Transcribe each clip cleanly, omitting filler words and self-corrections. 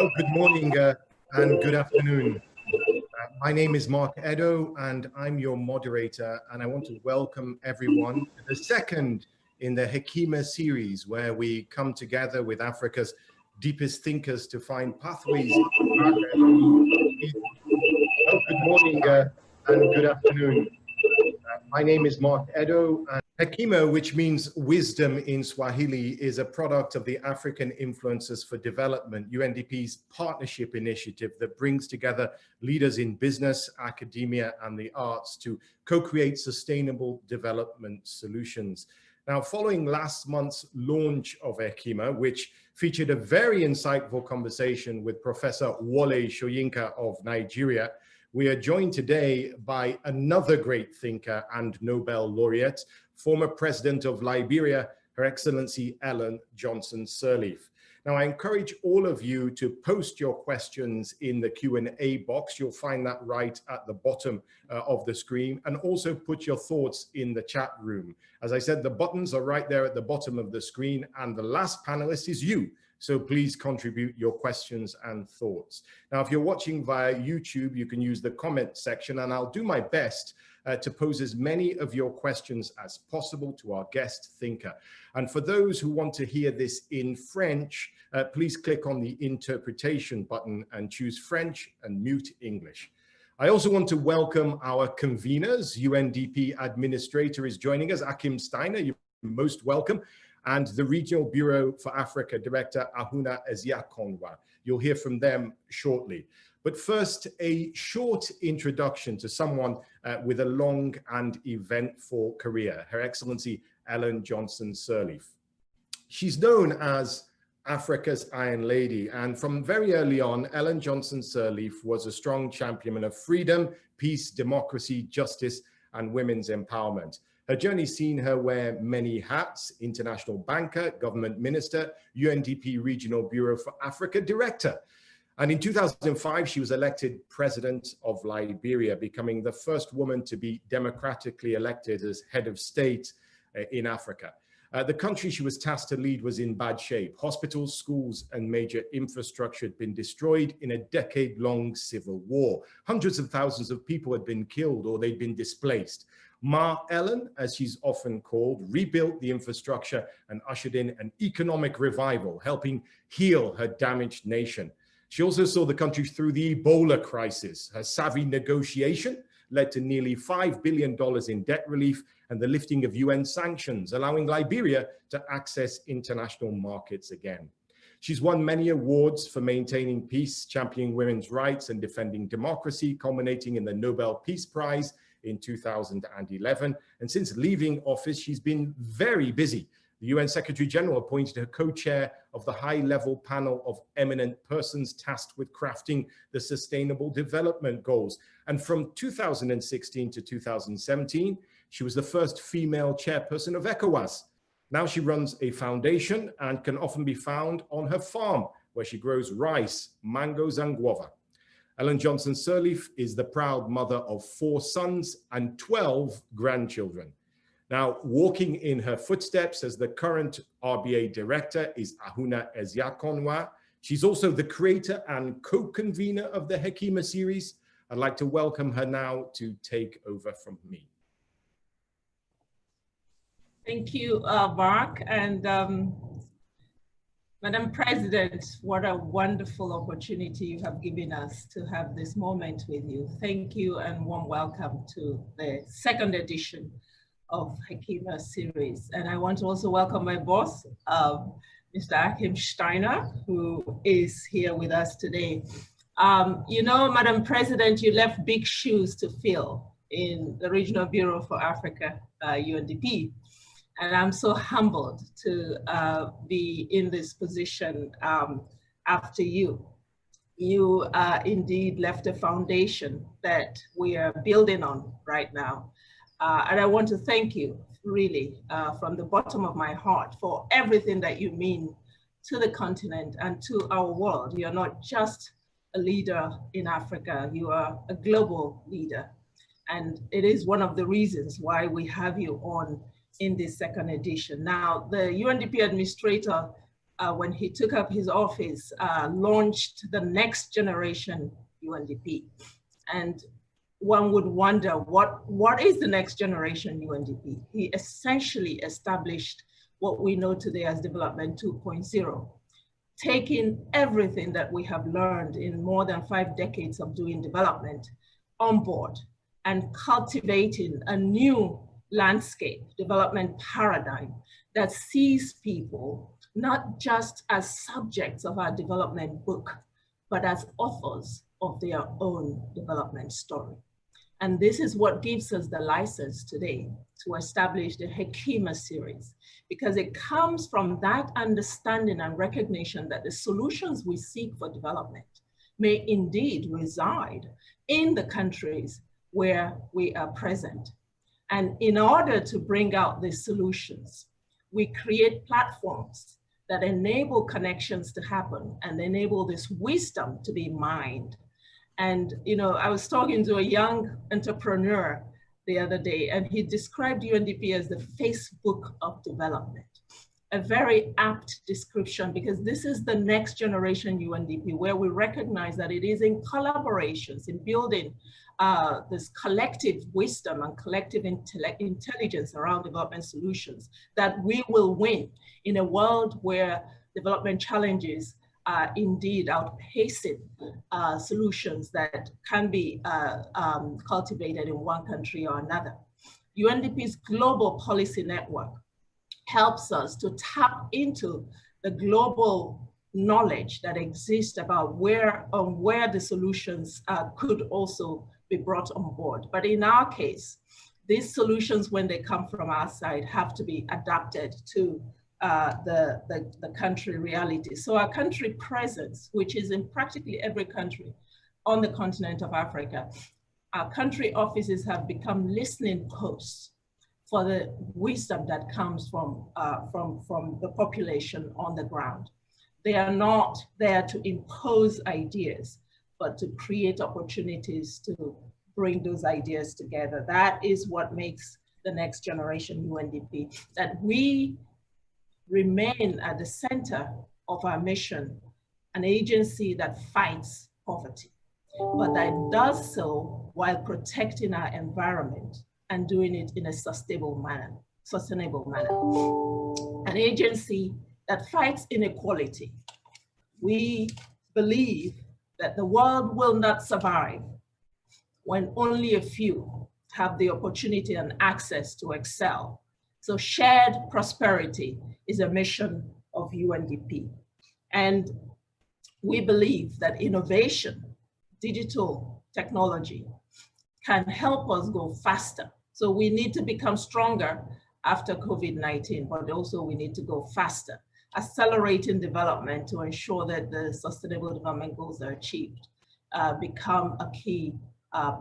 Oh, good morning and good afternoon. My name is Mark Edo and I'm your moderator, and I want to welcome everyone to the second in the Hekima series, where we come together with Africa's deepest thinkers to find pathways. Oh, good morning and good afternoon. My name is Mark Edo, and Hekima, which means wisdom in Swahili, is a product of the African Influencers for Development, UNDP's partnership initiative that brings together leaders in business, academia, and the arts to co-create sustainable development solutions. Now, following last month's launch of Hekima, which featured a very insightful conversation with Professor Wole Soyinka of Nigeria, we are joined today by another great thinker and Nobel laureate, former President of Liberia, Her Excellency Ellen Johnson Sirleaf. Now, I encourage all of you to post your questions in the Q&A box. You'll find that right at the bottom of the screen, and also put your thoughts in the chat room. As I said, the buttons are right there at the bottom of the screen, and the last panelist is you. So please contribute your questions and thoughts. Now, if you're watching via YouTube, you can use the comment section, and I'll do my best to pose as many of your questions as possible to our guest thinker. And for those who want to hear this in French, please click on the interpretation button and choose French and mute English. I also want to welcome our conveners. UNDP Administrator is joining us, Akim Steiner, you're most welcome. And the Regional Bureau for Africa Director, Ahuna Eziakonwa. You'll hear from them shortly. But first, a short introduction to someone with a long and eventful career, Her Excellency Ellen Johnson Sirleaf. She's known as Africa's Iron Lady, and from very early on, Ellen Johnson Sirleaf was a strong champion of freedom, peace, democracy, justice, and women's empowerment. Her journey's seen her wear many hats: international banker, government minister, UNDP Regional Bureau for Africa Director. And in 2005, she was elected President of Liberia, becoming the first woman to be democratically elected as head of state in Africa. The country she was tasked to lead was in bad shape. Hospitals, schools, and major infrastructure had been destroyed in a decade-long civil war. Hundreds of thousands of people had been killed or they'd been displaced. Ma Ellen, as she's often called, rebuilt the infrastructure and ushered in an economic revival, helping heal her damaged nation. She also saw the country through the Ebola crisis. Her savvy negotiation led to nearly $5 billion in debt relief and the lifting of UN sanctions, allowing Liberia to access international markets again. She's won many awards for maintaining peace, championing women's rights, and defending democracy, culminating in the Nobel Peace Prize in 2011. And since leaving office, she's been very busy. The UN Secretary General appointed her co-chair of the high-level panel of eminent persons tasked with crafting the Sustainable Development Goals. And from 2016 to 2017, she was the first female chairperson of ECOWAS. Now she runs a foundation and can often be found on her farm, where she grows rice, mangoes, and guava. Ellen Johnson Sirleaf is the proud mother of 4 sons and 12 grandchildren. Now, walking in her footsteps as the current RBA director is Ahuna Eziakonwa. She's also the creator and co-convener of the Hekima series. I'd like to welcome her now to take over from me. Thank you, Mark. And Madam President, what a wonderful opportunity you have given us to have this moment with you. Thank you and warm welcome to the second edition of Hekima series. And I want to also welcome my boss, Mr. Achim Steiner, who is here with us today. You know, Madam President, you left big shoes to fill in the Regional Bureau for Africa, UNDP. And I'm so humbled to be in this position after you. You indeed left a foundation that we are building on right now. And I want to thank you really from the bottom of my heart for everything that you mean to the continent and to our world. You're not just a leader in Africa, you are a global leader. And it is one of the reasons why we have you on in this second edition. Now, the UNDP administrator, when he took up his office, launched the next generation UNDP. And one would wonder, what is the next generation UNDP? He essentially established what we know today as Development 2.0, taking everything that we have learned in more than 5 decades of doing development on board and cultivating a new landscape, development paradigm that sees people not just as subjects of our development book, but as authors of their own development story. And this is what gives us the license today to establish the Hekima series, because it comes from that understanding and recognition that the solutions we seek for development may indeed reside in the countries where we are present. And in order to bring out these solutions, we create platforms that enable connections to happen and enable this wisdom to be mined. And, you know, I was talking to a young entrepreneur the other day, and he described UNDP as the Facebook of development. A very apt description, because this is the next generation UNDP, where we recognize that it is in collaborations, in building this collective wisdom and collective intelligence around development solutions, that we will win in a world where development challenges are indeed outpacing solutions that can be cultivated in one country or another. UNDP's global policy network helps us to tap into the global knowledge that exists about where the solutions could also be brought on board. But in our case, these solutions, when they come from our side, have to be adapted to the country reality. So our country presence, which is in practically every country on the continent of Africa, our country offices have become listening posts for the wisdom that comes from the population on the ground. They are not there to impose ideas, but to create opportunities to bring those ideas together. That is what makes the next generation UNDP, that we remain at the center of our mission, an agency that fights poverty, but that does so while protecting our environment and doing it in a sustainable manner. An agency that fights inequality. We believe that the world will not survive when only a few have the opportunity and access to excel. So shared prosperity is a mission of UNDP. And we believe that innovation, digital technology, can help us go faster. So we need to become stronger after COVID-19, but also we need to go faster, accelerating development to ensure that the Sustainable Development Goals are achieved, become a key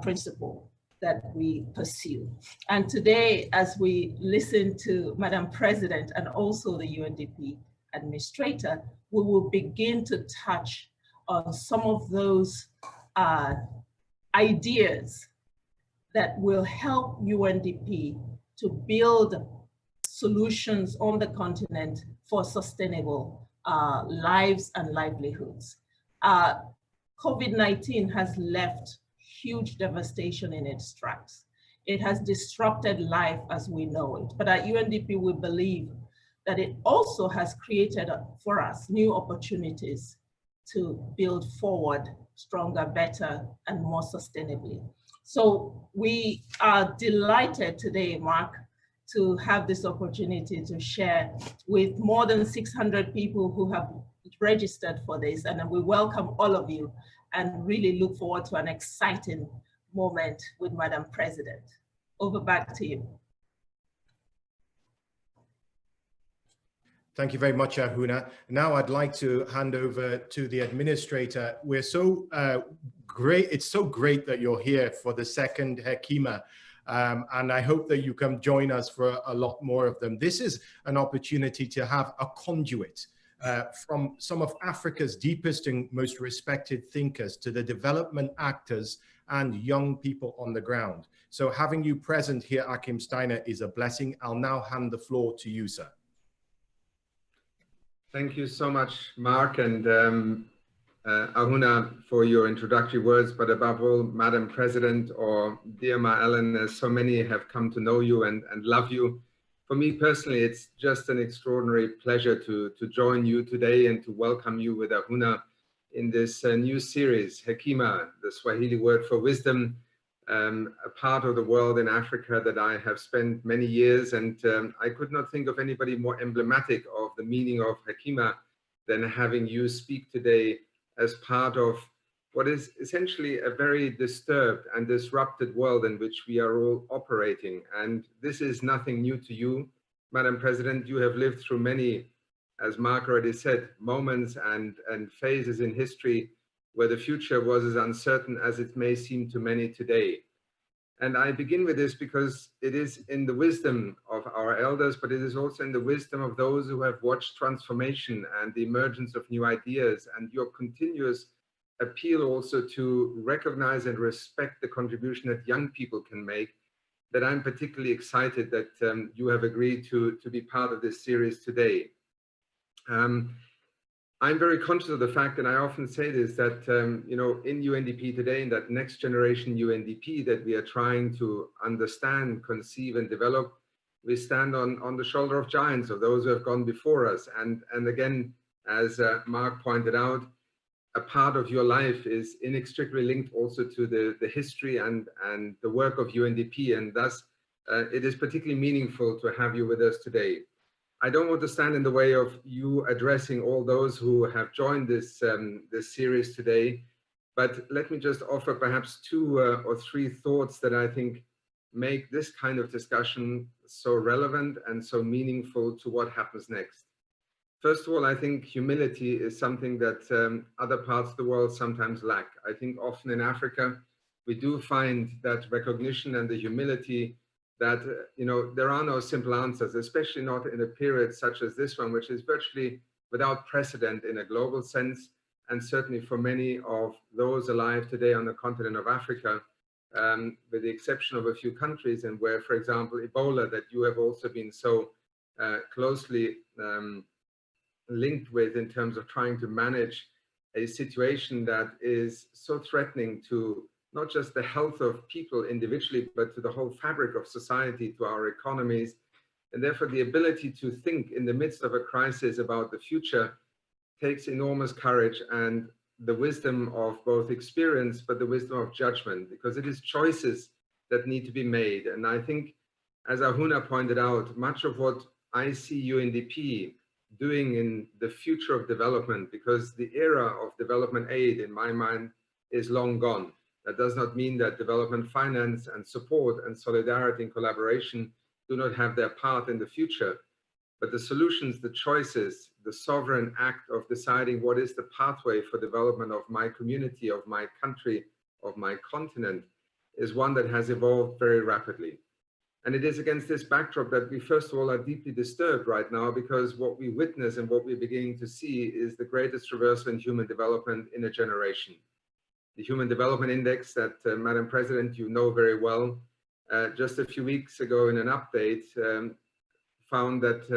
principle that we pursue. And today, as we listen to Madam President and also the UNDP administrator, we will begin to touch on some of those ideas that will help UNDP to build solutions on the continent for sustainable lives and livelihoods. COVID-19 has left huge devastation in its tracks. It has disrupted life as we know it. But at UNDP, we believe that it also has created for us new opportunities to build forward stronger, better, and more sustainably. So we are delighted today, Mark, to have this opportunity to share with more than 600 people who have registered for this. And we welcome all of you and really look forward to an exciting moment with Madam President. Over back to you. Thank you very much, Ahuna. Now I'd like to hand over to the administrator. We're so great. It's so great that you're here for the second Hekima. And I hope that you can join us for a lot more of them. This is an opportunity to have a conduit from some of Africa's deepest and most respected thinkers to the development actors and young people on the ground. So having you present here, Achim Steiner, is a blessing. I'll now hand the floor to you, sir. Thank you so much, Mark and Ahuna, for your introductory words, but above all, Madam President, or dear Ma Ellen, as so many have come to know you and love you. For me personally, it's just an extraordinary pleasure to join you today and to welcome you with Ahuna in this new series, Hekima, the Swahili word for wisdom, a part of the world in Africa that I have spent many years, and I could not think of anybody more emblematic of the meaning of Hekima than having you speak today as part of what is essentially a very disturbed and disrupted world in which we are all operating. And this is nothing new to you, Madam President. You have lived through many, as Mark already said, moments and phases in history where the future was as uncertain as it may seem to many today. And I begin with this because it is in the wisdom of our elders, but it is also in the wisdom of those who have watched transformation and the emergence of new ideas, and your continuous appeal also to recognize and respect the contribution that young people can make, that I'm particularly excited that you have agreed to be part of this series today. I'm very conscious of the fact, and I often say this, that you know, in UNDP today, in that next generation UNDP that we are trying to understand, conceive, and develop, we stand on the shoulder of giants, of those who have gone before us. And again, as Mark pointed out, a part of your life is inextricably linked also to the history and the work of UNDP, and thus it is particularly meaningful to have you with us today. I don't want to stand in the way of you addressing all those who have joined this, this series today, but let me just offer perhaps two or three thoughts that I think make this kind of discussion so relevant and so meaningful to what happens next. First of all, I think humility is something that other parts of the world sometimes lack. I think often in Africa, we do find that recognition and the humility that, you know, there are no simple answers, especially not in a period such as this one, which is virtually without precedent in a global sense, and certainly for many of those alive today on the continent of Africa, with the exception of a few countries, and where, for example, Ebola, that you have also been so closely linked with in terms of trying to manage a situation that is so threatening to not just the health of people individually, but to the whole fabric of society, to our economies. And therefore, the ability to think in the midst of a crisis about the future takes enormous courage and the wisdom of both experience, but the wisdom of judgment, because it is choices that need to be made. And I think, as Ahuna pointed out, much of what I see UNDP doing in the future of development, because the era of development aid, in my mind, is long gone. That does not mean that development finance and support and solidarity and collaboration do not have their part in the future. But the solutions, the choices, the sovereign act of deciding what is the pathway for development of my community, of my country, of my continent, is one that has evolved very rapidly. And it is against this backdrop that we, first of all, are deeply disturbed right now, because what we witness and what we're beginning to see is the greatest reversal in human development in a generation. The Human Development Index that, Madam President, you know very well, just a few weeks ago in an update, found that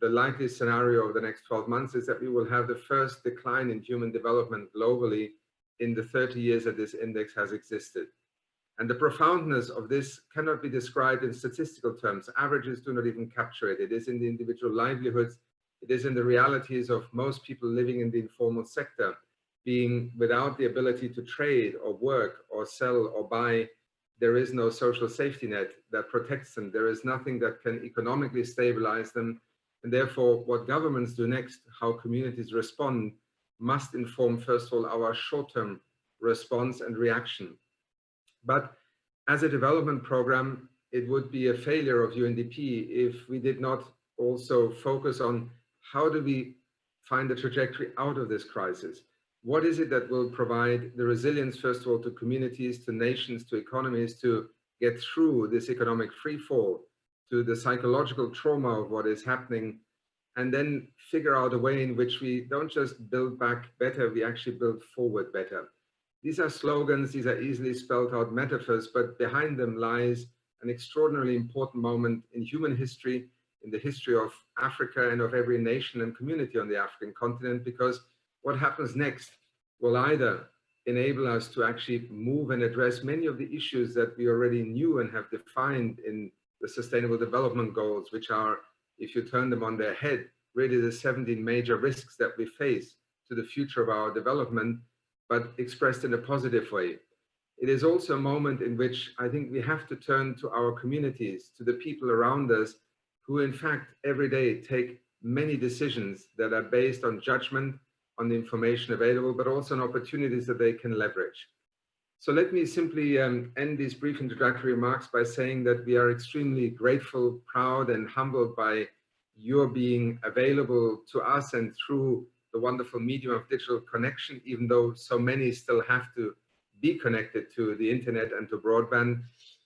the likely scenario over the next 12 months is that we will have the first decline in human development globally in the 30 years that this index has existed. And the profoundness of this cannot be described in statistical terms. Averages do not even capture it. It is in the individual livelihoods. It is in the realities of most people living in the informal sector, being without the ability to trade or work or sell or buy. There is no social safety net that protects them. There is nothing that can economically stabilize them. And therefore, what governments do next, how communities respond, must inform, first of all, our short-term response and reaction. But as a development program, it would be a failure of UNDP if we did not also focus on how do we find the trajectory out of this crisis. What is it that will provide the resilience, first of all, to communities, to nations, to economies, to get through this economic freefall, to the psychological trauma of what is happening, and then figure out a way in which we don't just build back better, we actually build forward better. These are slogans, these are easily spelled out metaphors, but behind them lies an extraordinarily important moment in human history, in the history of Africa and of every nation and community on the African continent, because what happens next will either enable us to actually move and address many of the issues that we already knew and have defined in the Sustainable Development Goals, which are, if you turn them on their head, really the 17 major risks that we face to the future of our development, but expressed in a positive way. It is also a moment in which I think we have to turn to our communities, to the people around us, who in fact every day take many decisions that are based on judgment, on the information available, but also on opportunities that they can leverage. So let me simply end these brief introductory remarks by saying that we are extremely grateful, proud, and humbled by your being available to us and through the wonderful medium of digital connection, even though so many still have to be connected to the internet and to broadband,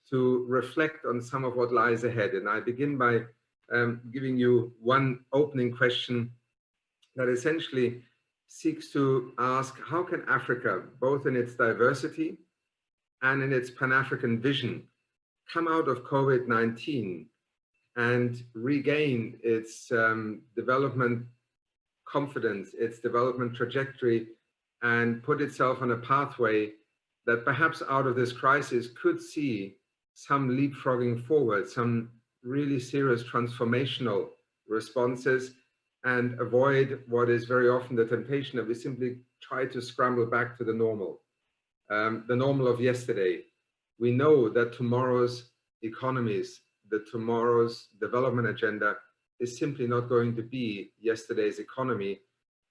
to reflect on some of what lies ahead. And I begin by giving you one opening question that essentially seeks to ask, how can Africa, both in its diversity and in its Pan-African vision, come out of COVID-19 and regain its development confidence, its development trajectory, and put itself on a pathway that perhaps out of this crisis could see some leapfrogging forward, some really serious transformational responses, and avoid what is very often the temptation that we simply try to scramble back to the normal of yesterday. We know that tomorrow's economies, tomorrow's development agenda is simply not going to be yesterday's economy.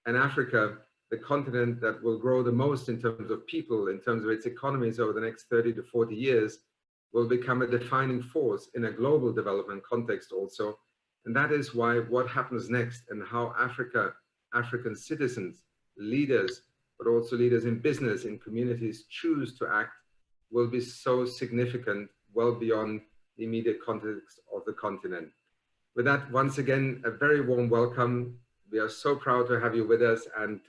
And Africa, the continent that will grow the most in terms of people, in terms of its economies over the next 30 to 40 years, will become a defining force in a global development context also. And that is why what happens next and how African citizens, leaders, but also leaders in business, in communities choose to act will be so significant, well beyond the immediate context of the continent. With that, once again, a very warm welcome. We are so proud to have you with us, and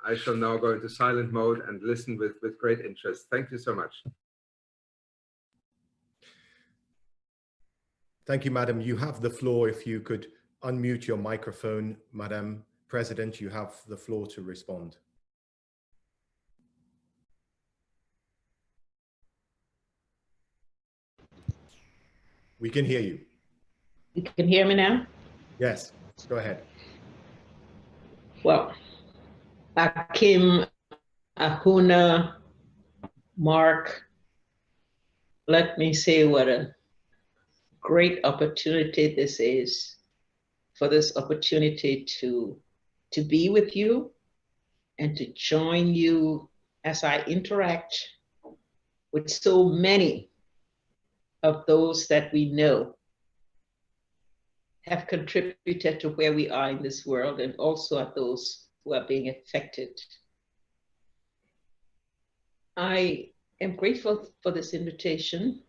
I shall now go into silent mode and listen with great interest. Thank you so much. Thank you, Madam. You have the floor. If you could unmute your microphone, Madam President, you have the floor to respond. We can hear you. You can hear me now? Yes, go ahead. Well, Akim, Ahuna, Mark, let me say what a great opportunity this is, for this opportunity to be with you and to join you as I interact with so many of those that we know have contributed to where we are in this world, and also at those who are being affected. I am grateful for this invitation,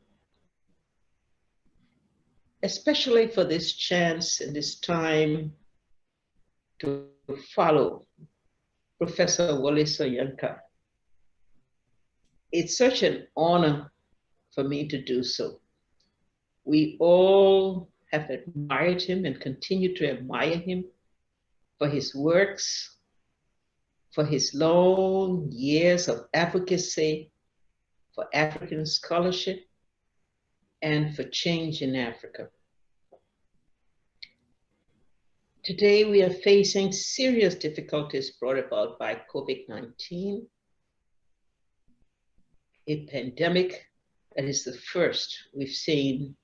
especially for this chance and this time to follow Professor Wole Soyinka. It's such an honor for me to do so. We all have admired him and continue to admire him for his works, for his long years of advocacy for African scholarship, and for change in Africa. Today, we are facing serious difficulties brought about by COVID-19, a pandemic that is the first we've seen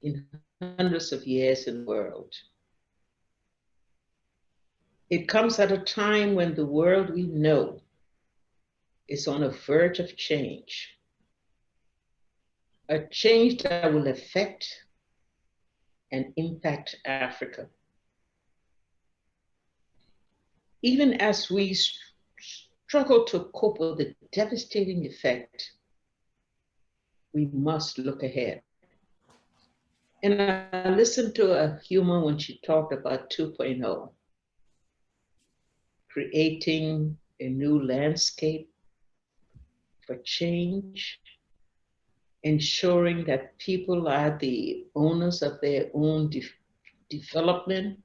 in hundreds of years in the world. It comes at a time when the world we know is on a verge of change, a change that will affect and impact Africa. Even as we struggle to cope with the devastating effect, we must look ahead. And I listened to Hekima when she talked about 2.0, creating a new landscape for change, ensuring that people are the owners of their own development,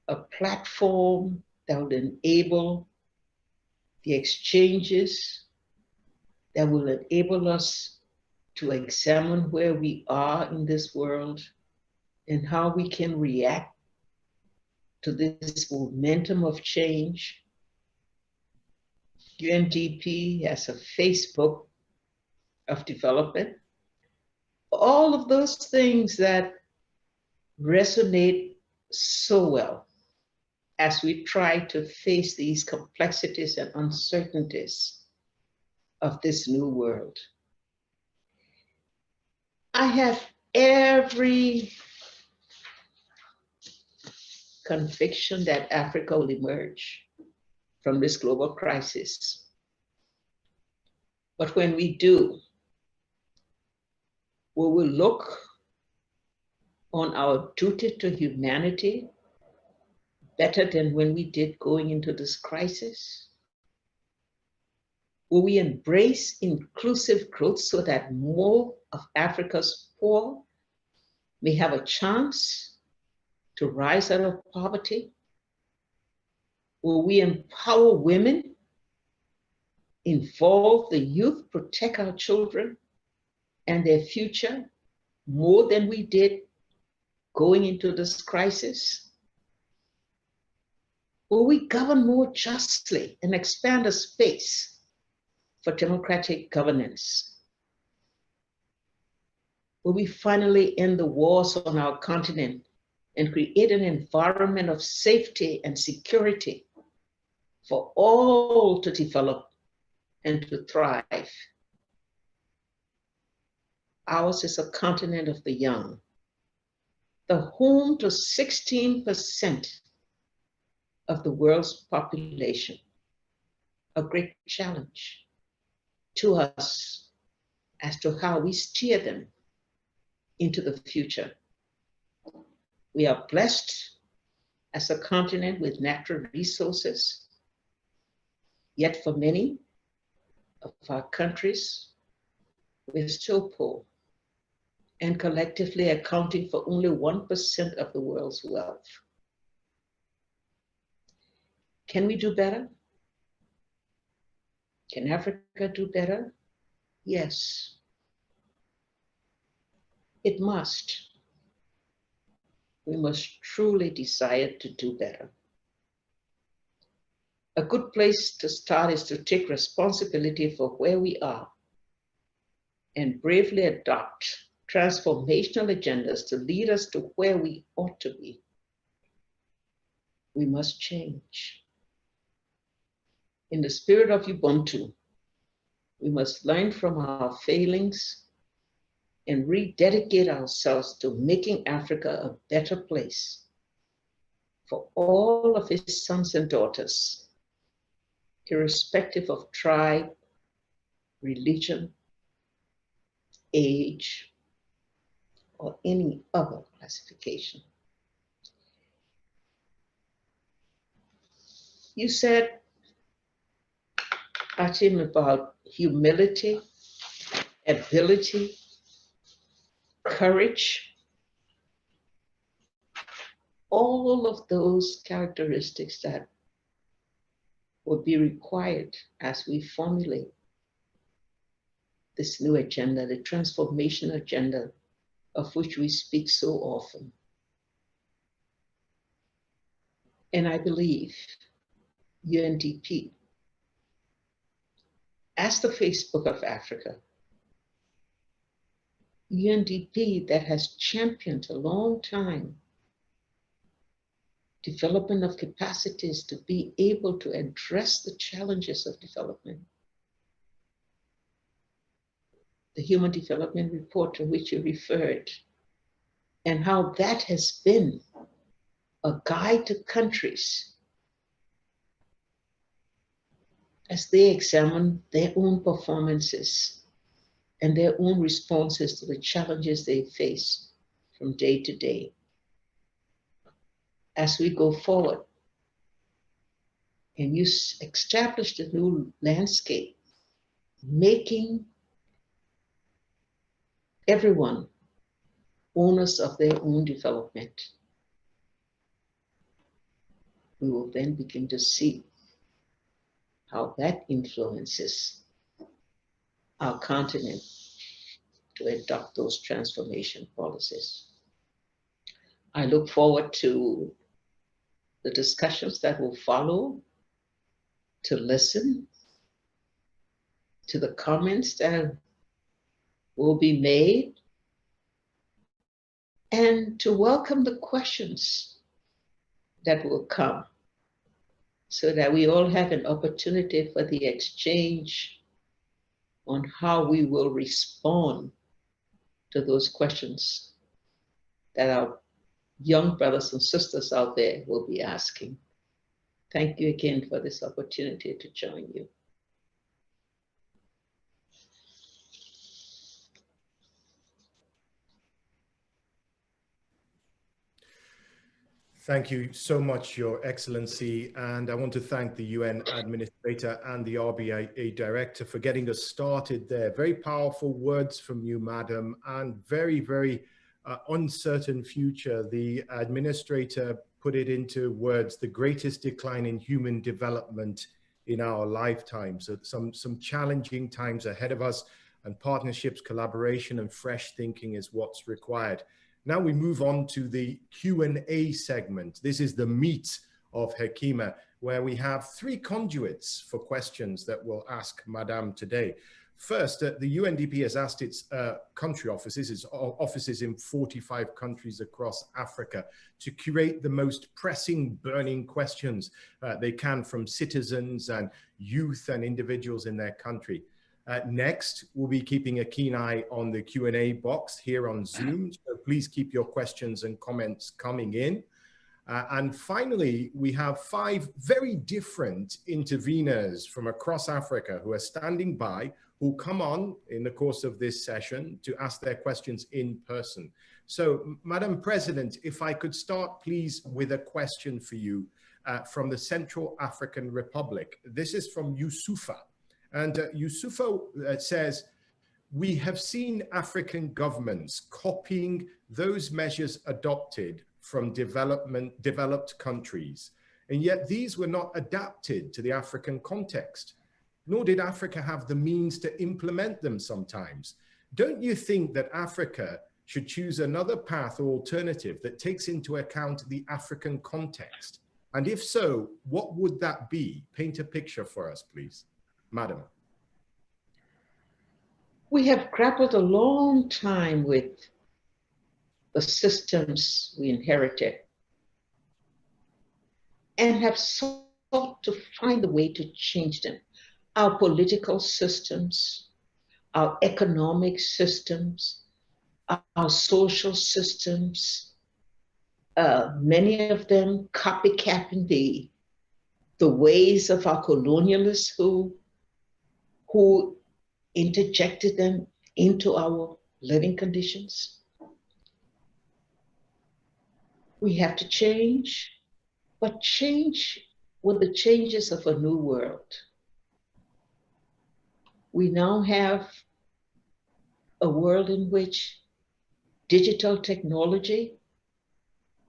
a platform that will enable the exchanges, that will enable us to examine where we are in this world and how we can react to this momentum of change. UNDP has a Facebook of development. All of those things that resonate so well as we try to face these complexities and uncertainties of this new world. I have every conviction that Africa will emerge from this global crisis. But when we do, we will look on our duty to humanity better than when we did going into this crisis? Will we embrace inclusive growth so that more of Africa's poor may have a chance to rise out of poverty? Will we empower women, involve the youth, protect our children and their future more than we did going into this crisis? Will we govern more justly and expand a space for democratic governance? Will we finally end the wars on our continent and create an environment of safety and security for all to develop and to thrive? Ours is a continent of the young, the home to 16% of the world's population, a great challenge to us as to how we steer them into the future. We are blessed as a continent with natural resources, yet for many of our countries, we're still poor and collectively accounting for only 1% of the world's wealth. Can we do better? Can Africa do better? Yes. It must. We must truly desire to do better. A good place to start is to take responsibility for where we are and bravely adopt transformational agendas to lead us to where we ought to be. We must change. In the spirit of Ubuntu, we must learn from our failings and rededicate ourselves to making Africa a better place for all of its sons and daughters, irrespective of tribe, religion, age, or any other classification. You said, Achim, about humility, ability, courage. All of those characteristics that would be required as we formulate this new agenda, the transformation agenda of which we speak so often. And I believe UNDP, as the Facebook of Africa, UNDP that has championed a long time development of capacities to be able to address the challenges of development. The Human Development Report to which you referred, and how that has been a guide to countries as they examine their own performances and their own responses to the challenges they face from day to day. As we go forward and you establish the new landscape, making everyone owners of their own development, we will then begin to see how that influences our continent to adopt those transformation policies. I look forward to the discussions that will follow, to listen to the comments that will be made, and to welcome the questions that will come, so that we all have an opportunity for the exchange on how we will respond to those questions that our young brothers and sisters out there will be asking. Thank you again for this opportunity to join you. Thank you so much, Your Excellency. And I want to thank the UN Administrator and the RBA Director for getting us started there. Very powerful words from you, Madam, and very, very uncertain future. The Administrator put it into words, the greatest decline in human development in our lifetime. So some challenging times ahead of us, and partnerships, collaboration, and fresh thinking is what's required. Now we move on to the Q&A segment. This is the meat of Hekima, where we have 3 conduits for questions that we'll ask Madame today. First, the UNDP has asked its country offices, its offices in 45 countries across Africa, to curate the most pressing, burning questions they can from citizens and youth and individuals in their country. Next, we'll be keeping a keen eye on the Q&A box here on Zoom, so please keep your questions and comments coming in. And finally, we have 5 very different interveners from across Africa who are standing by, who come on in the course of this session to ask their questions in person. So, Madam President, if I could start, please, with a question for you from the Central African Republic. This is from Yusufa. And Yusufa says, we have seen African governments copying those measures adopted from developed countries, and yet these were not adapted to the African context, nor did Africa have the means to implement them sometimes. Don't you think that Africa should choose another path or alternative that takes into account the African context? And if so, what would that be? Paint a picture for us, please. Madam. We have grappled a long time with the systems we inherited and have sought to find a way to change them. Our political systems, our economic systems, our social systems, many of them copycatting the ways of our colonialists who interjected them into our living conditions. We have to change, but change with the changes of a new world. We now have a world in which digital technology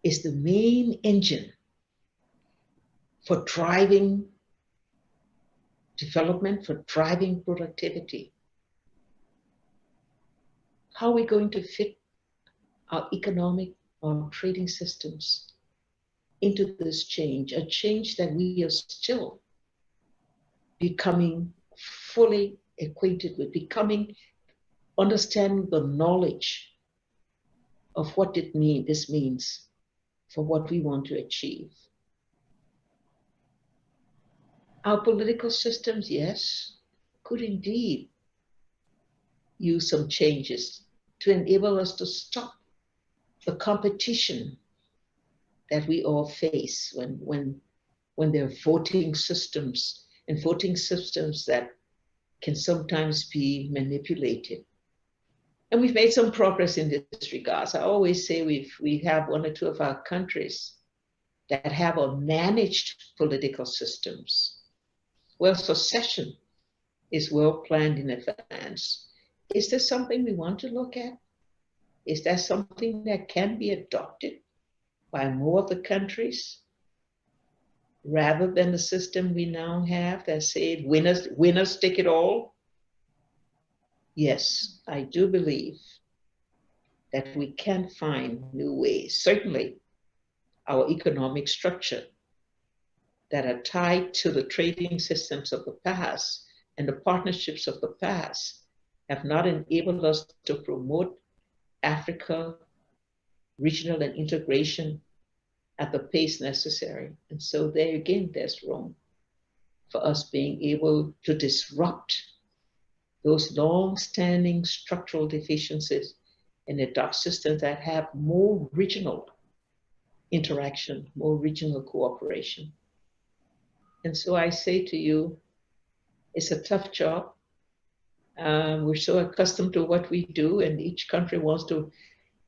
is the main engine for driving development, for driving productivity. How are we going to fit our economic, our trading systems into this change, a change that we are still becoming fully acquainted with, understanding the knowledge of what this means for what we want to achieve. Our political systems, yes, could indeed use some changes to enable us to stop the competition that we all face when there are voting systems that can sometimes be manipulated. And we've made some progress in this regard. I always say we have one or two of our countries that have a managed political systems, where succession is well planned in advance. Is this something we want to look at? Is that something that can be adopted by more of the countries, rather than the system we now have that said winners take it all? Yes, I do believe that we can find new ways. Certainly, our economic structure that are tied to the trading systems of the past and the partnerships of the past have not enabled us to promote Africa regional and integration at the pace necessary. And so there again, there's room for us being able to disrupt those long-standing structural deficiencies and adopt systems that have more regional interaction, more regional cooperation. And so I say to you, it's a tough job. We're so accustomed to what we do, and each country wants to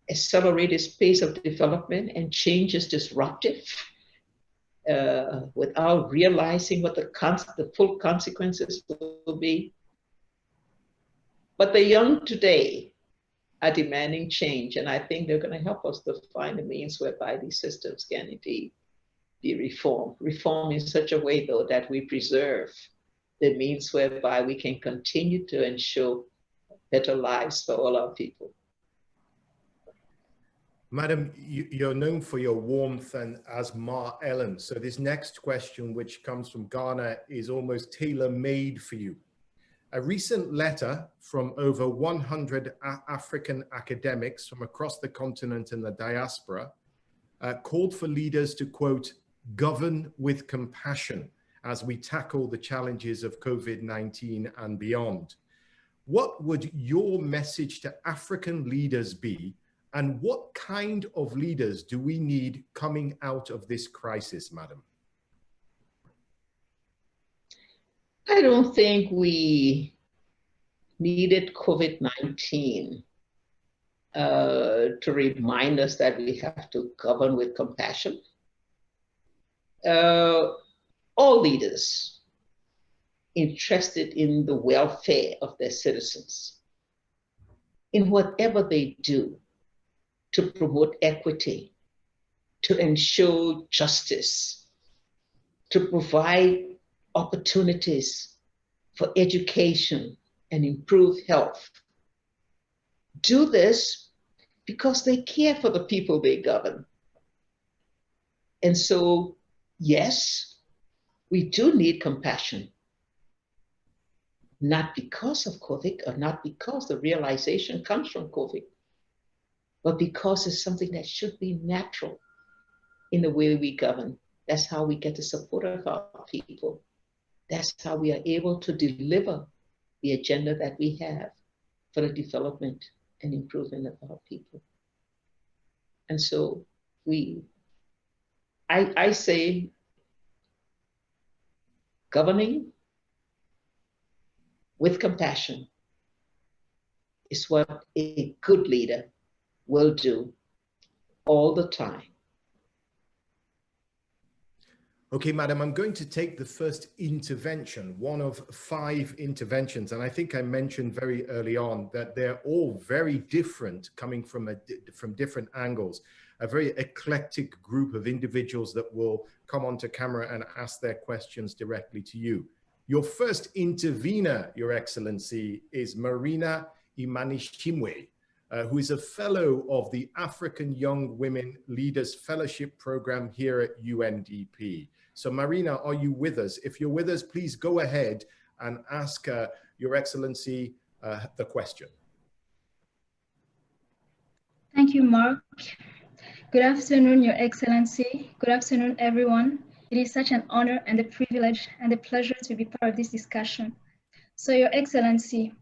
accelerate its pace of development, and change is disruptive without realizing what the full consequences will be. But the young today are demanding change, and I think they're going to help us to find a means whereby these systems can indeed be reformed. Reformed in such a way, though, that we preserve the means whereby we can continue to ensure better lives for all our people. Madam, you're known for your warmth and as Ma Ellen. So this next question, which comes from Ghana, is almost tailor-made for you. A recent letter from over 100 African academics from across the continent and the diaspora called for leaders to, quote, govern with compassion as we tackle the challenges of COVID-19 and beyond. What would your message to African leaders be, and what kind of leaders do we need coming out of this crisis, Madam? I don't think we needed COVID-19 to remind us that we have to govern with compassion. All leaders interested in the welfare of their citizens, in whatever they do, to promote equity, to ensure justice, to provide opportunities for education and improve health. Do this because they care for the people they govern. And so, yes, we do need compassion, not because of COVID, or not because the realization comes from COVID, but because it's something that should be natural in the way we govern. That's how we get the support of our people. That's how we are able to deliver the agenda that we have for the development and improvement of our people. And so I say governing with compassion is what a good leader will do all the time. Okay, Madam, I'm going to take the first intervention, one of 5 interventions. And I think I mentioned very early on that they're all very different, coming from different angles, a very eclectic group of individuals that will come onto camera and ask their questions directly to you. Your first intervener, Your Excellency, is Marina Imanishimwe. who is a fellow of the African Young Women Leaders Fellowship Program here at UNDP. So Marina, are you with us? If you're with us, please go ahead and ask Your Excellency the question. Thank you, Mark. Good afternoon, Your Excellency. Good afternoon, everyone. It is such an honor and a privilege and a pleasure to be part of this discussion. So, Your Excellency,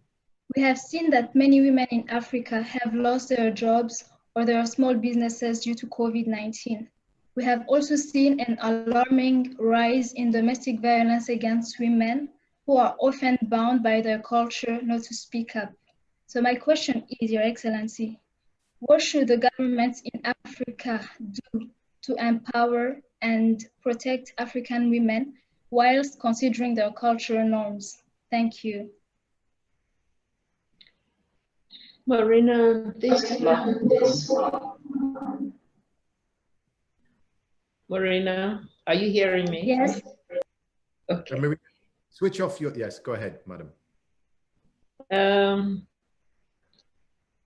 we have seen that many women in Africa have lost their jobs or their small businesses due to COVID-19. We have also seen an alarming rise in domestic violence against women who are often bound by their culture not to speak up. So my question is, Your Excellency, what should the governments in Africa do to empower and protect African women whilst considering their cultural norms? Thank you. Marina, Marina, are you hearing me? Yes. Okay. Marina, switch off your, yes, go ahead, madam.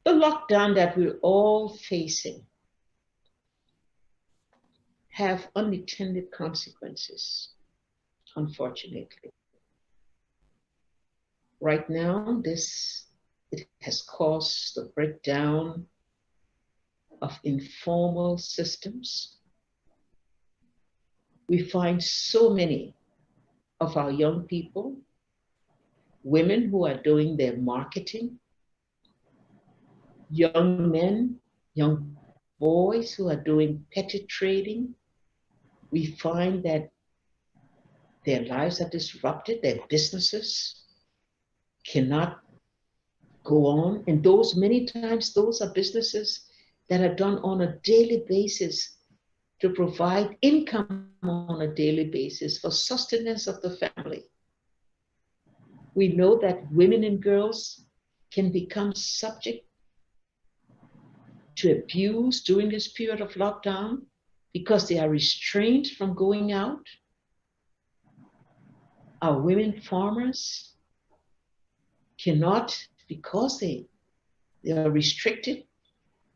The lockdown that we're all facing have unintended consequences, unfortunately. Right now, it has caused the breakdown of informal systems. We find so many of our young people, women who are doing their marketing, young men, young boys who are doing petty trading. We find that their lives are disrupted, their businesses cannot go on. And those, many times, those are businesses that are done on a daily basis to provide income on a daily basis for sustenance of the family. We know that women and girls can become subject to abuse during this period of lockdown because they are restrained from going out. Our women farmers cannot, because they are restricted,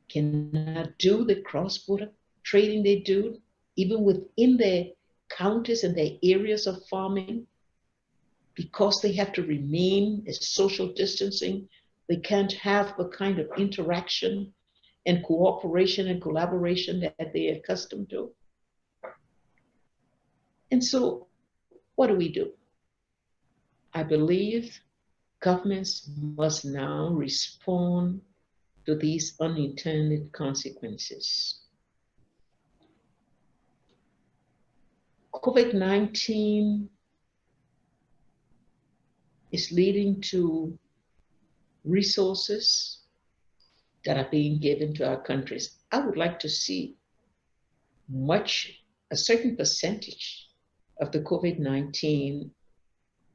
cannot do the cross-border trading they do, even within their counties and their areas of farming, because they have to remain as social distancing. They can't have the kind of interaction and cooperation and collaboration that they are accustomed to. And so, what do? I believe governments must now respond to these unintended consequences. COVID-19 is leading to resources that are being given to our countries. I would like to see a certain percentage of the COVID-19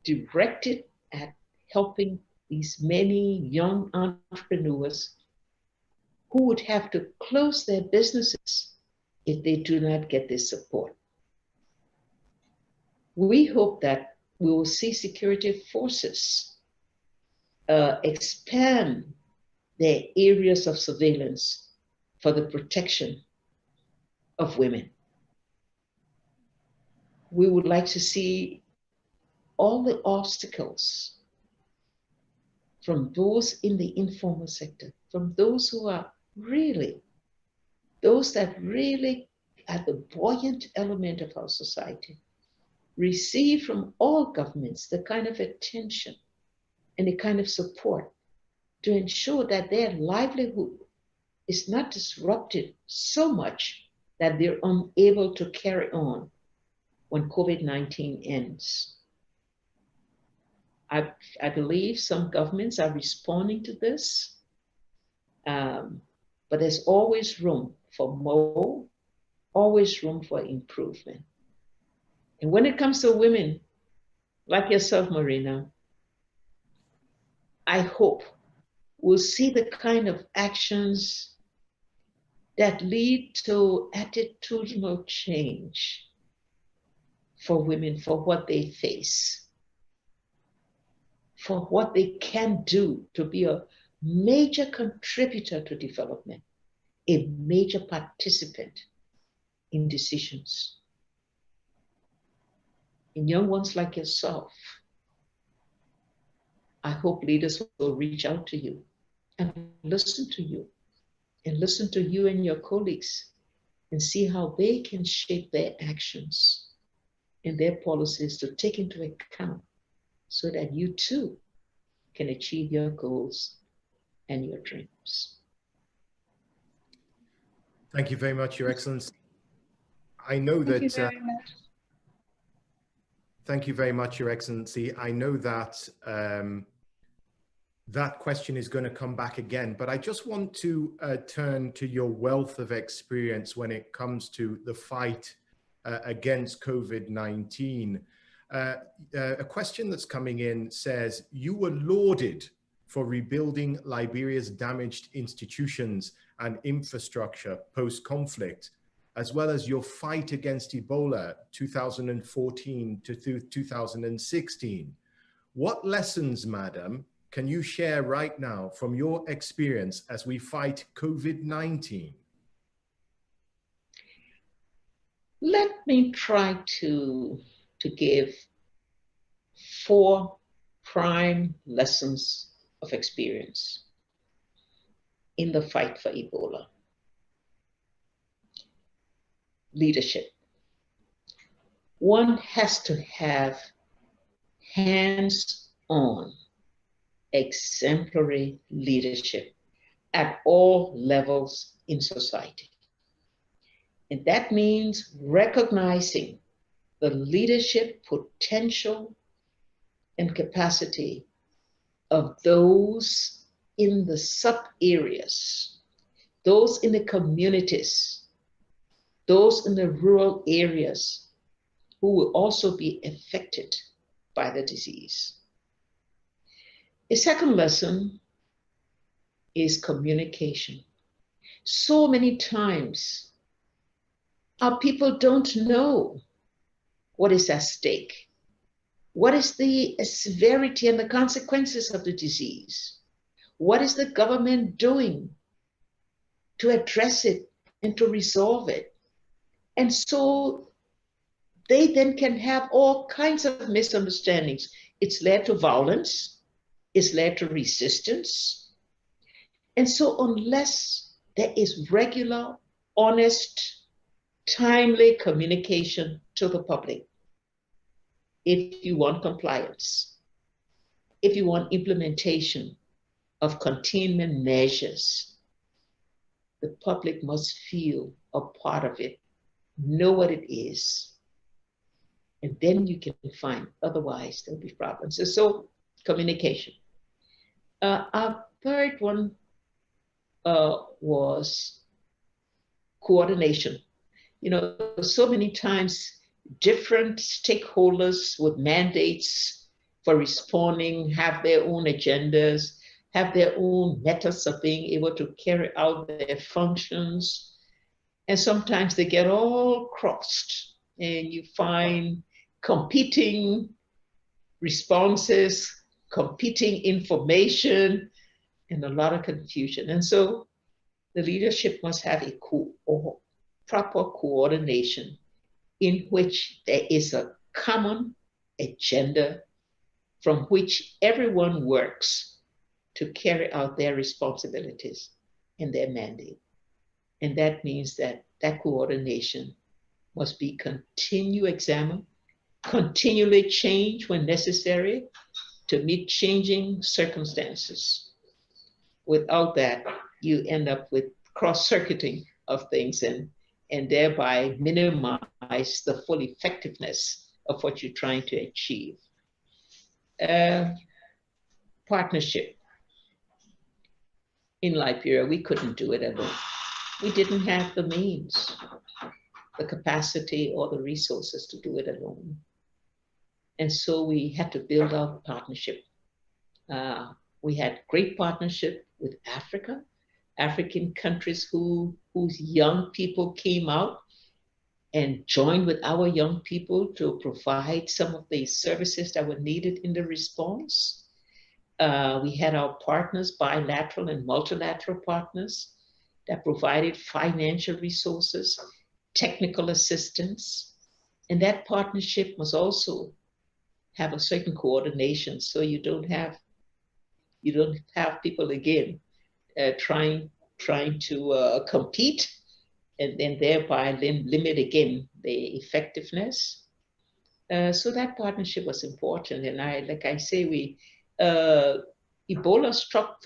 directed at helping these many young entrepreneurs who would have to close their businesses if they do not get this support. We hope that we will see security forces expand their areas of surveillance for the protection of women. We would like to see all the obstacles from those in the informal sector, from those who are really, those that really are the buoyant element of our society, receive from all governments the kind of attention and the kind of support to ensure that their livelihood is not disrupted so much that they're unable to carry on when COVID-19 ends. I believe some governments are responding to this, but there's always room for more, always room for improvement. And when it comes to women, like yourself, Marina, I hope we'll see the kind of actions that lead to attitudinal change for women, for what they face, for what they can do to be a major contributor to development, a major participant in decisions. And young ones like yourself, I hope leaders will reach out to you and listen to you and your colleagues and see how they can shape their actions and their policies to take into account so that you too can achieve your goals and your dreams. Thank you very much, Your Excellency. I know that. Thank you very much. Thank you very much, Your Excellency. I know that that question is going to come back again, but I just want to turn to your wealth of experience when it comes to the fight against COVID-19. A question that's coming in says, you were lauded for rebuilding Liberia's damaged institutions and infrastructure post-conflict, as well as your fight against Ebola 2014 to 2016. What lessons, madam, can you share right now from your experience as we fight COVID-19? Let me try to give 4 prime lessons of experience in the fight for Ebola. Leadership. One has to have hands-on, exemplary leadership at all levels in society. And that means recognizing the leadership potential and capacity of those in the sub-areas, those in the communities, those in the rural areas who will also be affected by the disease. A second lesson is communication. So many times, our people don't know what is at stake. What is the severity and the consequences of the disease? What is the government doing to address it and to resolve it? And so they then can have all kinds of misunderstandings. It's led to violence, it's led to resistance. And so unless there is regular, honest, timely communication to the public, if you want compliance, if you want implementation of containment measures, the public must feel a part of it, know what it is, and then you can find, otherwise there'll be problems. So communication. Our third one was coordination. You know, so many times different stakeholders with mandates for responding have their own agendas, have their own methods of being able to carry out their functions. And sometimes they get all crossed and you find competing responses, competing information, and a lot of confusion. And so the leadership must have a proper coordination in which there is a common agenda from which everyone works to carry out their responsibilities and their mandate. And that means that that coordination must be continually examined, continually changed when necessary to meet changing circumstances. Without that, you end up with cross-circuiting of things and thereby minimize the full effectiveness of what you're trying to achieve. Partnership. In Liberia, we couldn't do it alone. We didn't have the means, the capacity, or the resources to do it alone. And so we had to build our partnership. We had great partnership with Africa, African countries whose young people came out and joined with our young people to provide some of the services that were needed in the response. We had our partners, bilateral and multilateral partners, that provided financial resources, technical assistance, and that partnership must also have a certain coordination, so you don't have people again trying to compete, and then thereby limit again the effectiveness. So that partnership was important, and like I say, Ebola struck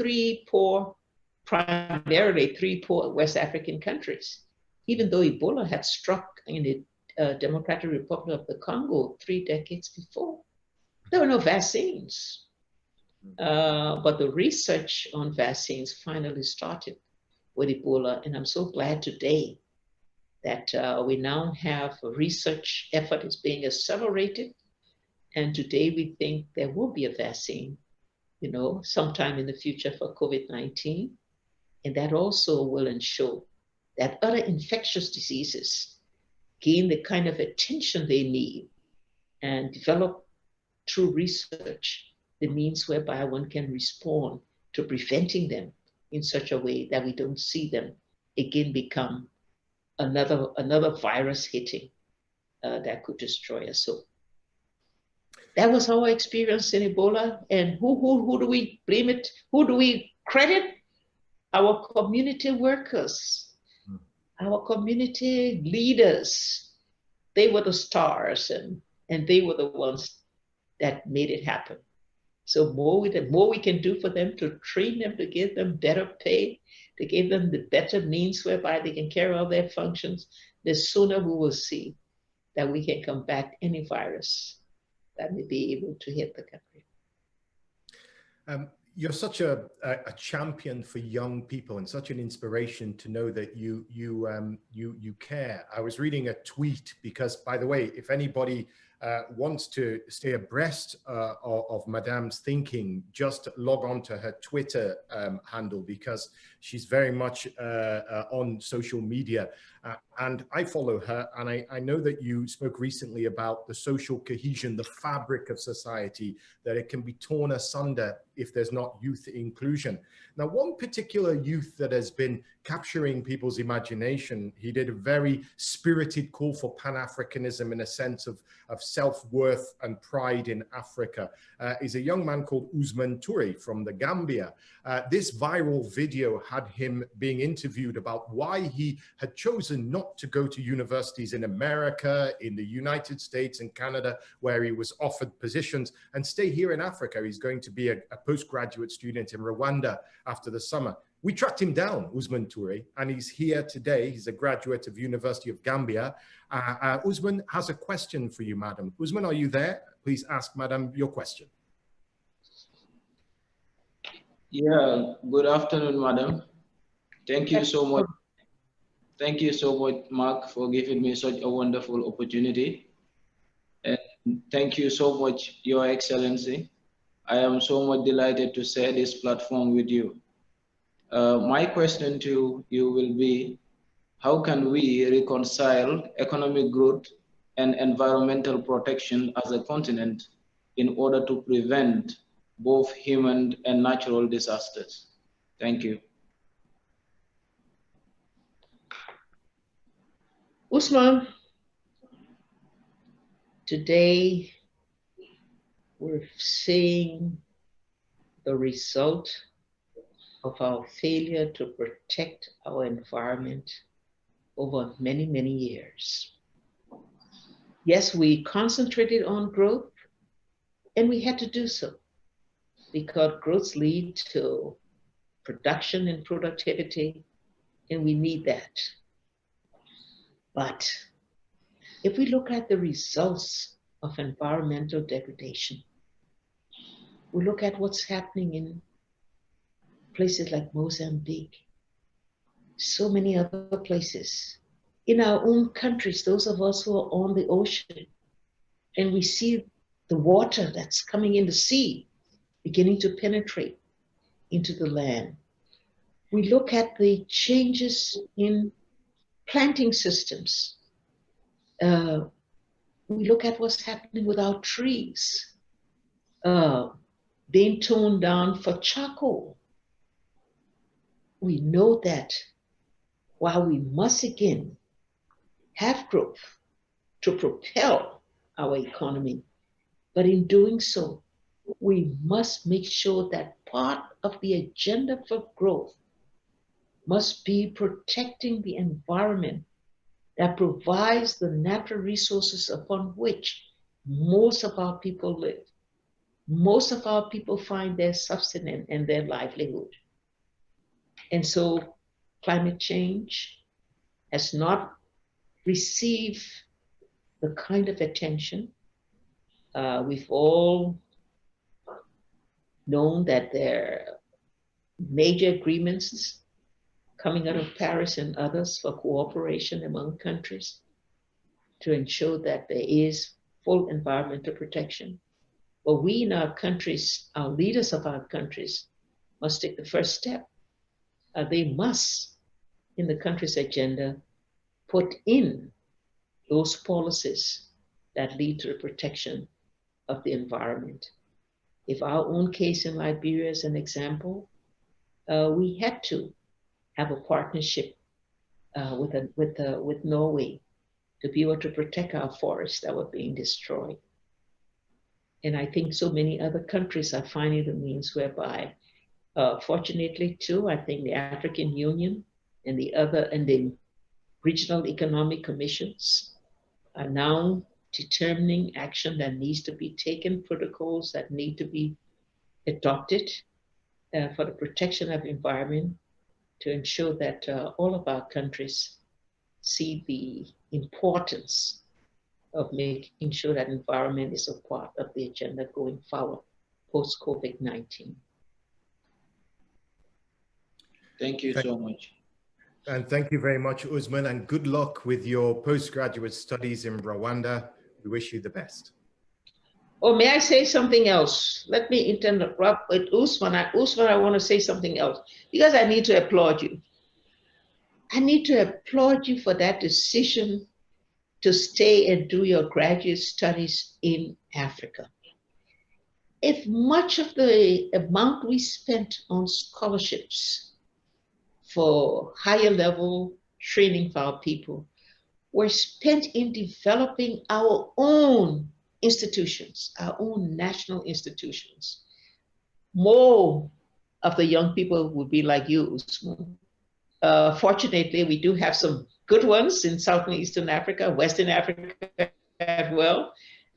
primarily three poor West African countries, even though Ebola had struck in the Democratic Republic of the Congo 3 decades before. There were no vaccines, but the research on vaccines finally started with Ebola, and I'm so glad today that we now have a research effort is being accelerated, and today we think there will be a vaccine, sometime in the future for COVID-19, and that also will ensure that other infectious diseases gain the kind of attention they need and develop through research the means whereby one can respond to preventing them in such a way that we don't see them again become another virus hitting that could destroy us. So that was our experience in Ebola. And who do we blame it? Who do we credit? Our community workers, our community leaders. They were the stars, and they were the ones that made it happen. So the more we can do for them, to train them, to give them better pay, to give them the better means whereby they can carry out their functions, the sooner we will see that we can combat any virus that may be able to hit the country. You're such a champion for young people, and such an inspiration to know that you care. I was reading a tweet, because, by the way, if anybody wants to stay abreast of Madame's thinking, just log on to her Twitter handle, because she's very much on social media. And I follow her, and I know that you spoke recently about the social cohesion, the fabric of society, that it can be torn asunder if there's not youth inclusion. Now, one particular youth that has been capturing people's imagination, he did a very spirited call for Pan-Africanism in a sense of self-worth and pride in Africa, is a young man called Ousmane Touré from the Gambia. This viral video had him being interviewed about why he had chosen not to go to universities in America, in the United States and Canada, where he was offered positions, and stay here in Africa. He's going to be a postgraduate student in Rwanda after the summer. We tracked him down, Ousmane Touré, and he's here today. He's a graduate of University of Gambia. Ousmane has a question for you, madam. Ousmane, are you there? Please ask madam your question. Yeah, good afternoon, madam. Thank you so much. Thank you so much, Mark, for giving me such a wonderful opportunity. And thank you so much, Your Excellency. I am so much delighted to share this platform with you. My question to you will be, how can we reconcile economic growth and environmental protection as a continent in order to prevent both human and natural disasters? Thank you. Ousmane, today we're seeing the result of our failure to protect our environment over many, many years. Yes, we concentrated on growth, and we had to do so because growth leads to production and productivity, and we need that. But if we look at the results of environmental degradation, we look at what's happening in places like Mozambique, so many other places, in our own countries, those of us who are on the ocean, and we see the water that's coming in the sea beginning to penetrate into the land. We look at the changes in planting systems. We look at what's happening with our trees. being toned down for charcoal. We know that while we must again have growth to propel our economy, but in doing so, we must make sure that part of the agenda for growth must be protecting the environment that provides the natural resources upon which most of our people live. Most of our people find their sustenance and their livelihood. And so climate change has not received the kind of attention. We've all known that there are major agreements coming out of Paris and others for cooperation among countries to ensure that there is full environmental protection. But we in our countries, our leaders of our countries, must take the first step. They must, in the country's agenda, put in those policies that lead to the protection of the environment. If our own case in Liberia is an example, we had to have a partnership with Norway to be able to protect our forests that were being destroyed. And I think so many other countries are finding the means whereby, fortunately too, I think the African Union and the regional economic commissions are now determining action that needs to be taken, protocols that need to be adopted for the protection of the environment, to ensure that all of our countries see the importance of making sure that environment is a part of the agenda going forward post-COVID-19. Thank you so much. And thank you very much, Usman, and good luck with your postgraduate studies in Rwanda. We wish you the best. Oh, may I say something else? Let me interrupt with Usman. Usman, I want to say something else because I need to applaud you. I need to applaud you for that decision to stay and do your graduate studies in Africa. If much of the amount we spent on scholarships for higher level training for our people were spent in developing our own institutions, our own national institutions, more of the young people would be like you, Usman. Fortunately, we do have some good ones in South and Eastern Africa, Western Africa as well,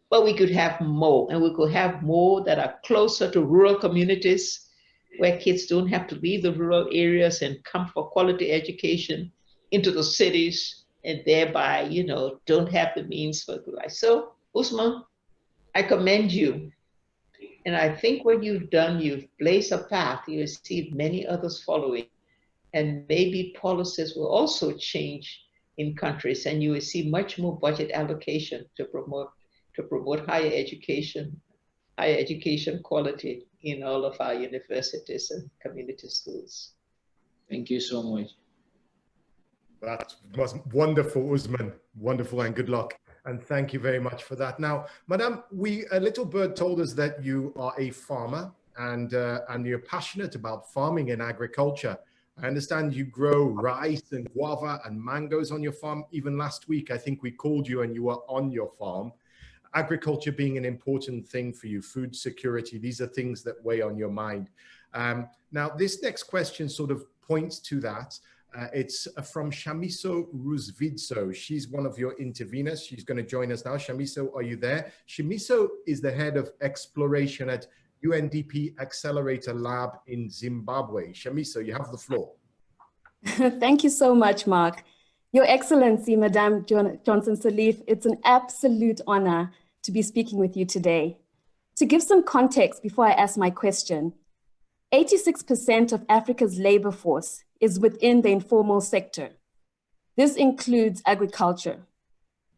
but we could have more, and we could have more that are closer to rural communities where kids don't have to leave the rural areas and come for quality education into the cities and thereby, you know, don't have the means for good life. So, Usman, I commend you. And I think what you've done, you've blazed a path, you see many others following. And maybe policies will also change in countries, and you will see much more budget allocation to promote higher education quality in all of our universities and community schools. Thank you so much. That was wonderful, Usman. Wonderful, and good luck. And thank you very much for that. Now, Madam, a little bird told us that you are a farmer and you're passionate about farming and agriculture. I understand you grow rice and guava and mangoes on your farm. Even last week, I think we called you and you were on your farm. Agriculture being an important thing for you, food security, these are things that weigh on your mind. Now, this next question sort of points to that. It's from Shamiso Ruzvidzo. She's one of your interveners. She's going to join us now. Shamiso, are you there? Shamiso is the head of exploration at UNDP Accelerator Lab in Zimbabwe. Shamiso, you have the floor. Thank you so much, Mark. Your Excellency, Madame Johnson-Sirleaf, it's an absolute honor to be speaking with you today. To give some context before I ask my question, 86% of Africa's labor force is within the informal sector. This includes agriculture.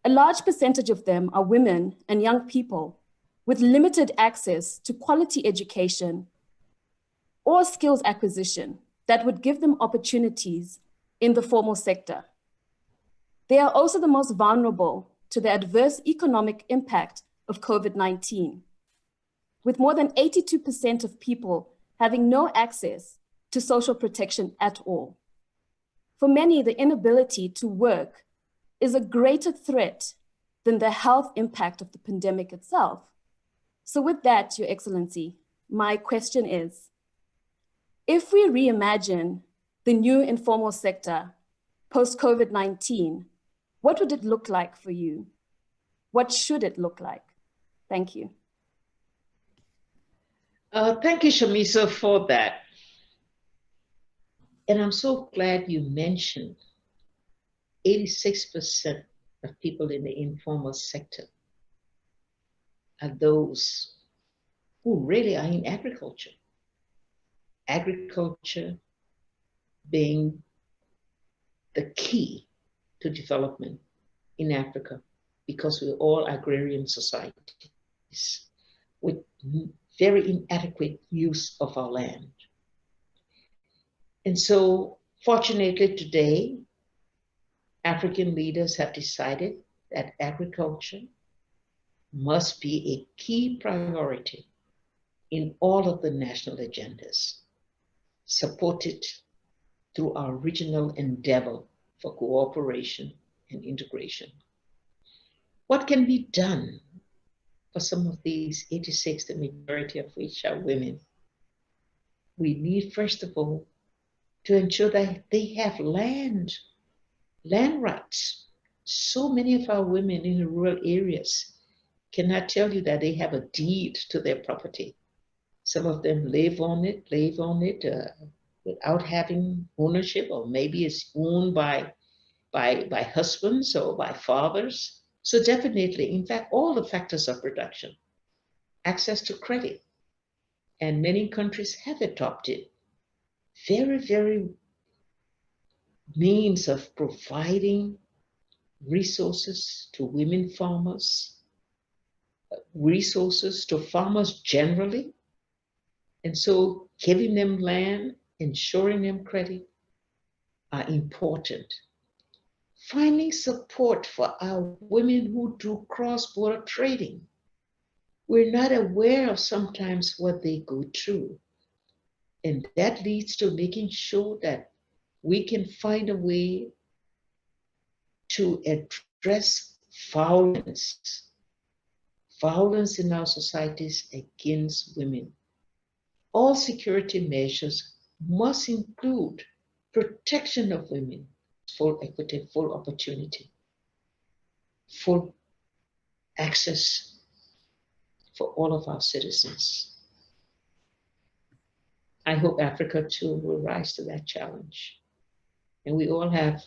A large percentage of them are women and young people with limited access to quality education or skills acquisition that would give them opportunities in the formal sector. They are also the most vulnerable to the adverse economic impact of COVID-19. with more than 82% of people having no access to social protection at all. For many, the inability to work is a greater threat than the health impact of the pandemic itself. So with that, Your Excellency, my question is, if we reimagine the new informal sector post-COVID-19, what would it look like for you? What should it look like? Thank you. Thank you, Shamisa, for that. And I'm so glad you mentioned 86% of people in the informal sector are those who really are in agriculture. Agriculture being the key to development in Africa, because we're all agrarian societies with very inadequate use of our land. And so, fortunately today, African leaders have decided that agriculture must be a key priority in all of the national agendas, supported through our regional endeavor for cooperation and integration. What can be done for some of these 86, the majority of which are women? We need, first of all, to ensure that they have land rights. So many of our women in the rural areas cannot tell you that they have a deed to their property. Some of them live on it without having ownership, or maybe it's owned by husbands or by fathers. So definitely, in fact, all the factors of production, access to credit, and many countries have adopted very means of providing resources to women farmers, resources to farmers generally. And so giving them land, ensuring them credit are important. Finding support for our women who do cross-border trading. We're not aware of sometimes what they go through. And that leads to making sure that we can find a way to address violence in our societies against women. All security measures must include protection of women, full equity, full opportunity, full access for all of our citizens. I hope Africa too will rise to that challenge. And we all have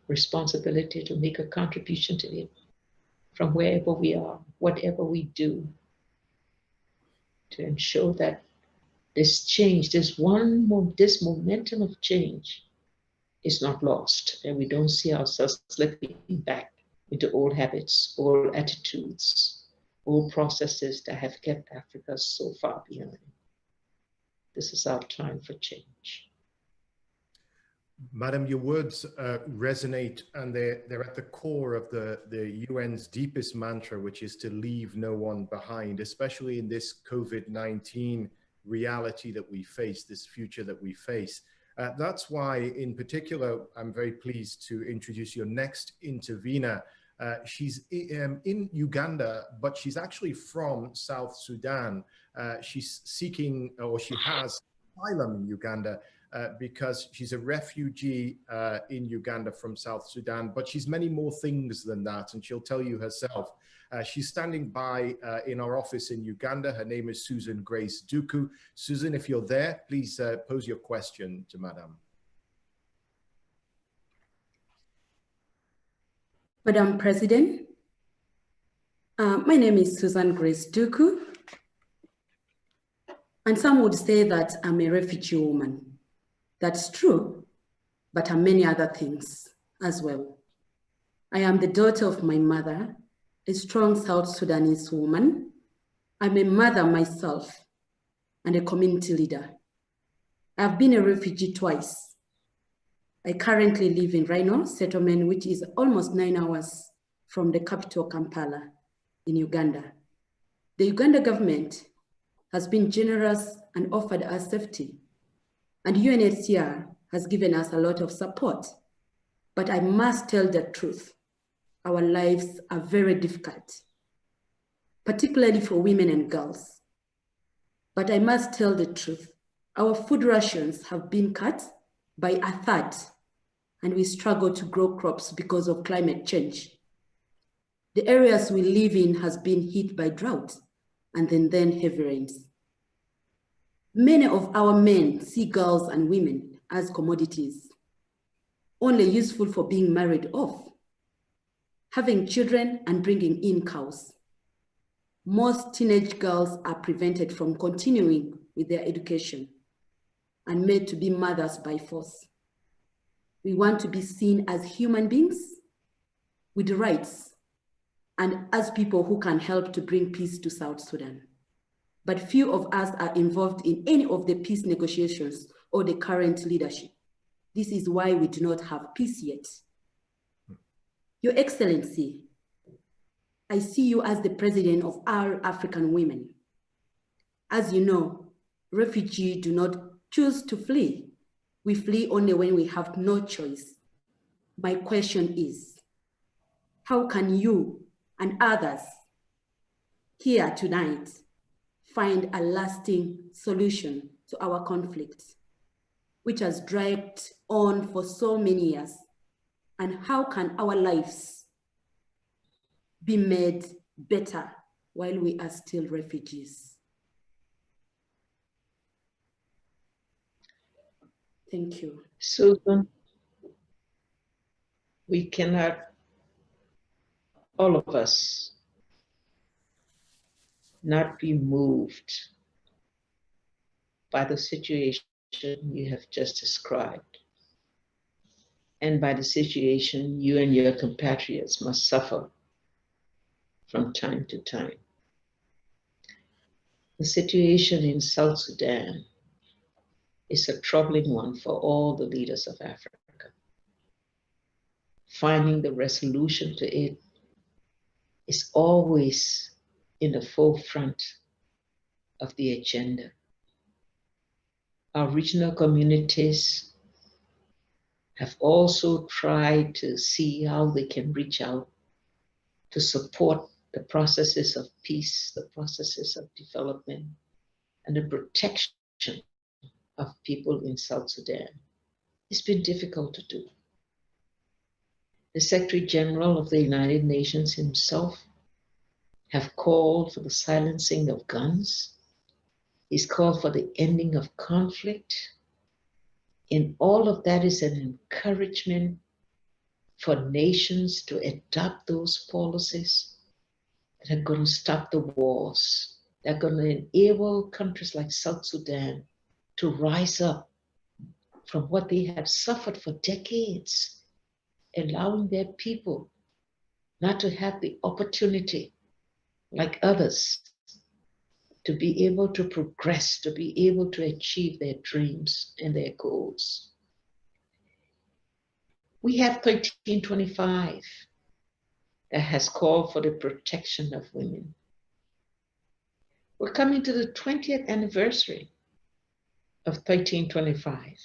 responsibility to make a contribution to it from wherever we are, whatever we do, to ensure that this change, this momentum of change is not lost, and we don't see ourselves slipping back into old habits, old attitudes, old processes that have kept Africa so far behind. This is our time for change. Madam, your words resonate, and they're at the core of the UN's deepest mantra, which is to leave no one behind, especially in this COVID-19 reality that we face, this future that we face. That's why, in particular, I'm very pleased to introduce your next intervener. She's in Uganda, but she's actually from South Sudan. She's seeking, or she has asylum in Uganda because she's a refugee in Uganda from South Sudan, but she's many more things than that, and she'll tell you herself. She's standing by in our office in Uganda. Her name is Susan Grace Duku. Susan, if you're there, please pose your question to Madam. Madam President, my name is Susan Grace Duku, and some would say that I'm a refugee woman. That's true, but I'm many other things as well. I am the daughter of my mother, a strong South Sudanese woman. I'm a mother myself and a community leader. I've been a refugee twice. I currently live in Rhino settlement, which is almost 9 hours from the capital, Kampala, in Uganda. The Uganda government has been generous and offered us safety. And UNHCR has given us a lot of support. But I must tell the truth. Our lives are very difficult, particularly for women and girls. But I must tell the truth. Our food rations have been cut by a third, and we struggle to grow crops because of climate change. The areas we live in has been hit by drought and then heavy rains. Many of our men see girls and women as commodities, only useful for being married off, having children and bringing in cows. Most teenage girls are prevented from continuing with their education and made to be mothers by force. We want to be seen as human beings with rights and as people who can help to bring peace to South Sudan. But few of us are involved in any of the peace negotiations or the current leadership. This is why we do not have peace yet. Your Excellency, I see you as the president of all African women. As you know, refugees do not choose to flee. We flee only when we have no choice. My question is, how can you and others here tonight find a lasting solution to our conflict, which has dragged on for so many years? And how can our lives be made better while we are still refugees? Thank you. Susan, we cannot, all of us, not be moved by the situation you have just described, and by the situation you and your compatriots must suffer from time to time. The situation in South Sudan is a troubling one for all the leaders of Africa. Finding the resolution to it is always in the forefront of the agenda. Our regional communities have also tried to see how they can reach out to support the processes of peace, the processes of development, and the protection of people in South Sudan. It's been difficult to do. The Secretary General of the United Nations himself have called for the silencing of guns. He's called for the ending of conflict. And all of that is an encouragement for nations to adopt those policies that are going to stop the wars, that are going to enable countries like South Sudan to rise up from what they have suffered for decades, allowing their people not to have the opportunity, like others, to be able to progress, to be able to achieve their dreams and their goals. We have 1325 that has called for the protection of women. We're coming to the 20th anniversary of 1325.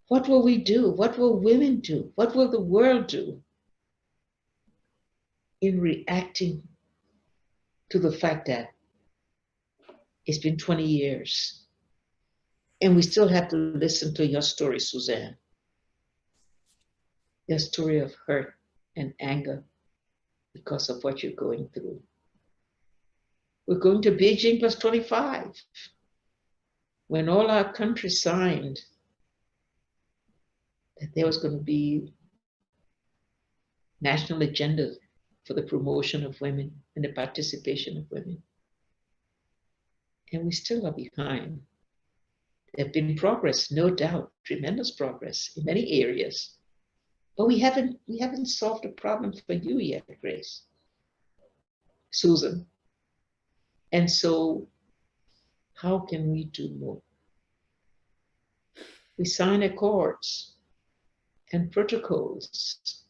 What will we do? What will women do? What will the world do in reacting to the fact that it's been 20 years and we still have to listen to your story, Suzanne? Your story of hurt and anger because of what you're going through. We're going to Beijing plus 25. When all our countries signed that there was going to be national agenda for the promotion of women and the participation of women. And we still are behind. There have been progress, no doubt, tremendous progress in many areas. But we haven't solved the problem for you yet, Grace, Susan. And so how can we do more? We sign accords and protocols,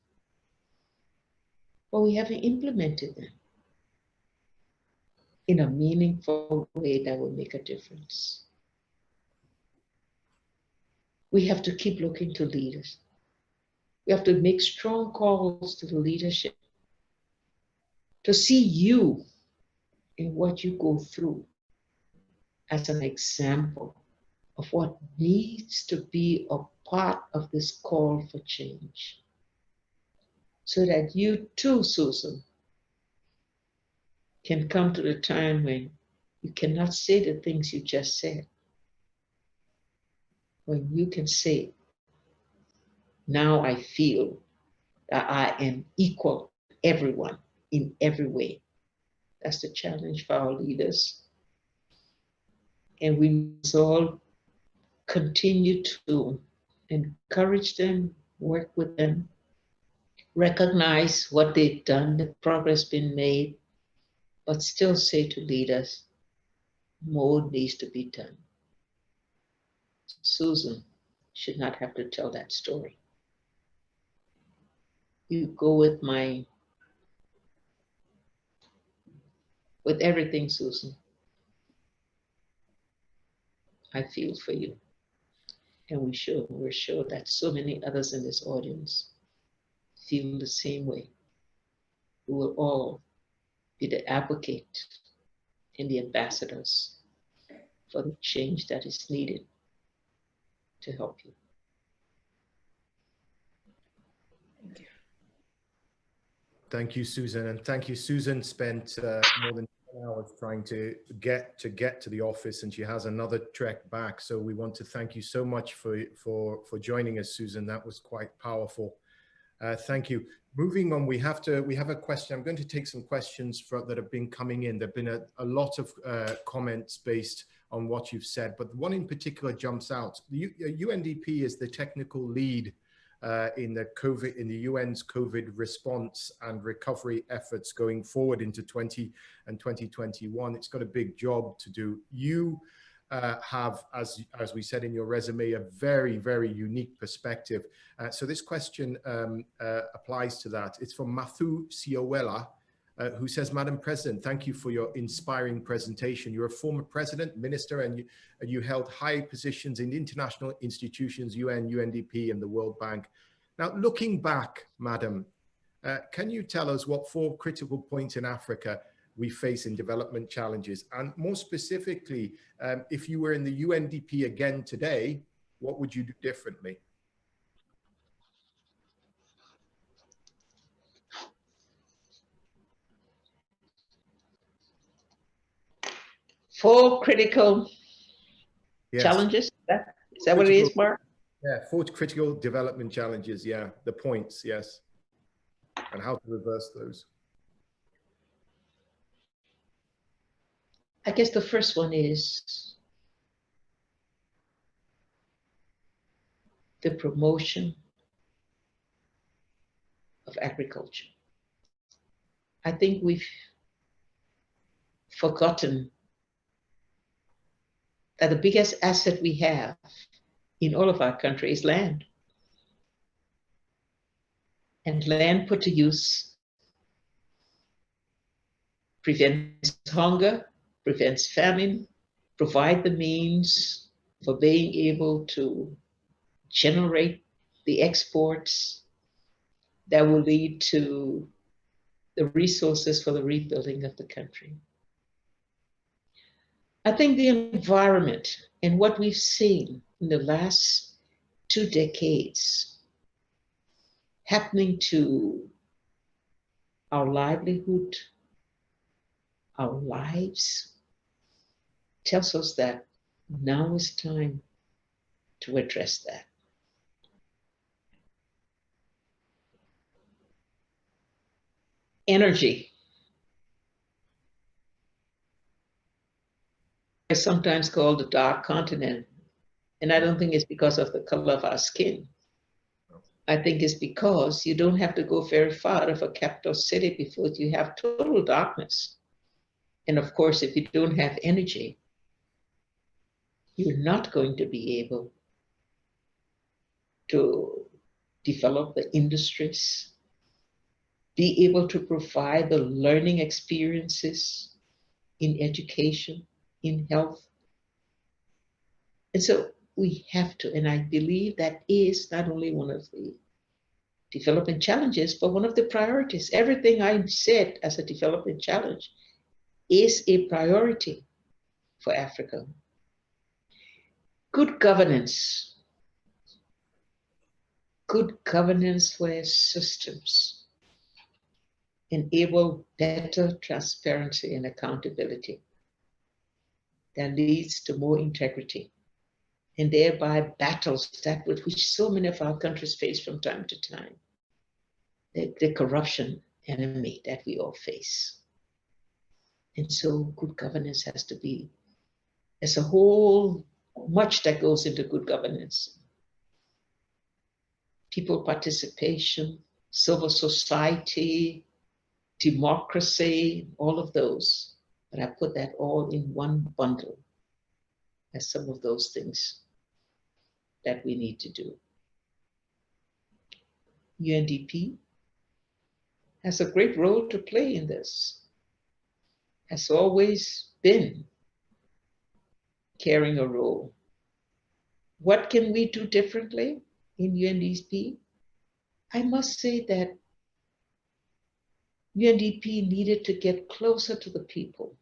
but we haven't implemented them. in a meaningful way that will make a difference. We have to keep looking to leaders. We have to make strong calls to the leadership to see you in what you go through as an example of what needs to be a part of this call for change. So that you too, Susan, can come to the time when you cannot say the things you just said. When you can say, now I feel that I am equal to everyone in every way. That's the challenge for our leaders. And we must all continue to encourage them, work with them, recognize what they've done, the progress been made, but still say to leaders, more needs to be done. Susan should not have to tell that story. You go with everything, Susan. I feel for you. And we're sure that so many others in this audience feel the same way. We will all be the advocate and the ambassadors for the change that is needed to help you. Thank you. Thank you, Susan. And thank you, Susan spent more than 10 hours trying to get to the office, and she has another trek back. So we want to thank you so much for joining us, Susan. That was quite powerful. Thank you. Moving on, we have a question. I'm going to take some questions that have been coming in. There've been a lot of comments based on what you've said, but one in particular jumps out. The UNDP is the technical lead in the UN's COVID response and recovery efforts going forward into 2021. It's got a big job to do. You have, as we said in your resume, a very, very unique perspective. So this question applies to that. It's from Mathu Siowela, who says, Madam President, thank you for your inspiring presentation. You're a former president, minister, and you held high positions in international institutions, UN, UNDP, and the World Bank. Now, looking back, Madam, can you tell us what 4 critical points in Africa we face in development challenges? And more specifically, if you were in the UNDP again today, what would you do differently? Four critical Yes. challenges. Is that what it is, Mark? Yeah, 4 critical development challenges. Yeah, the points. Yes, and how to reverse those. I guess the first one is the promotion of agriculture. I think we've forgotten that the biggest asset we have in all of our country is land. And land put to use prevents hunger, prevents famine, provide the means for being able to generate the exports that will lead to the resources for the rebuilding of the country. I think the environment and what we've seen in the last 2 decades happening to our livelihood, our lives, tells us that now is time to address that. Energy. It's sometimes called the dark continent. And I don't think it's because of the color of our skin. I think it's because you don't have to go very far out of a capital city before you have total darkness. And of course, if you don't have energy, you're not going to be able to develop the industries, be able to provide the learning experiences in education, in health. And so we have to, and I believe that is not only one of the development challenges, but one of the priorities. Everything I said as a development challenge is a priority for Africa. Good governance. Good governance where systems enable better transparency and accountability that leads to more integrity and thereby battles that with which so many of our countries face from time to time, the corruption enemy that we all face. And so good governance has to be, as a whole, much that goes into good governance. People participation, civil society, democracy, all of those. But I put that all in one bundle as some of those things that we need to do. UNDP has a great role to play in this, has always been carrying a role. What can we do differently in UNDP? I must say that UNDP needed to get closer to the people.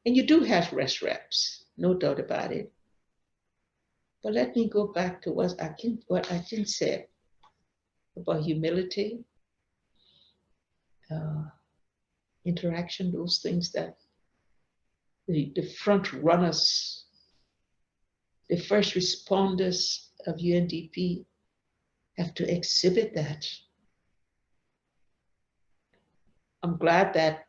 And you do have reps, no doubt about it. But let me go back to what Akin said about humility, interaction, those things that the front runners, the first responders of UNDP have to exhibit that. I'm glad that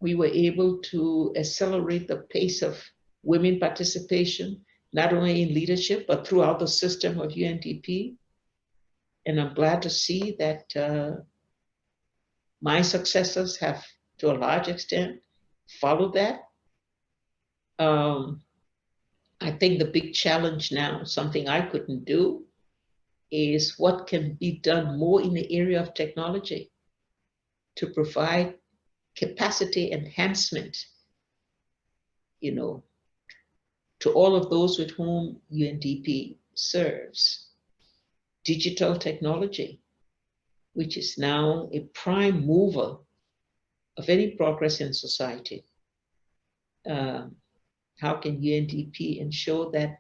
we were able to accelerate the pace of women participation, not only in leadership, but throughout the system of UNDP. And I'm glad to see that my successors have, to a large extent, followed that. I think the big challenge now, something I couldn't do, is what can be done more in the area of technology to provide capacity enhancement, to all of those with whom UNDP serves. Digital technology, which is now a prime mover of any progress in society. How can UNDP ensure that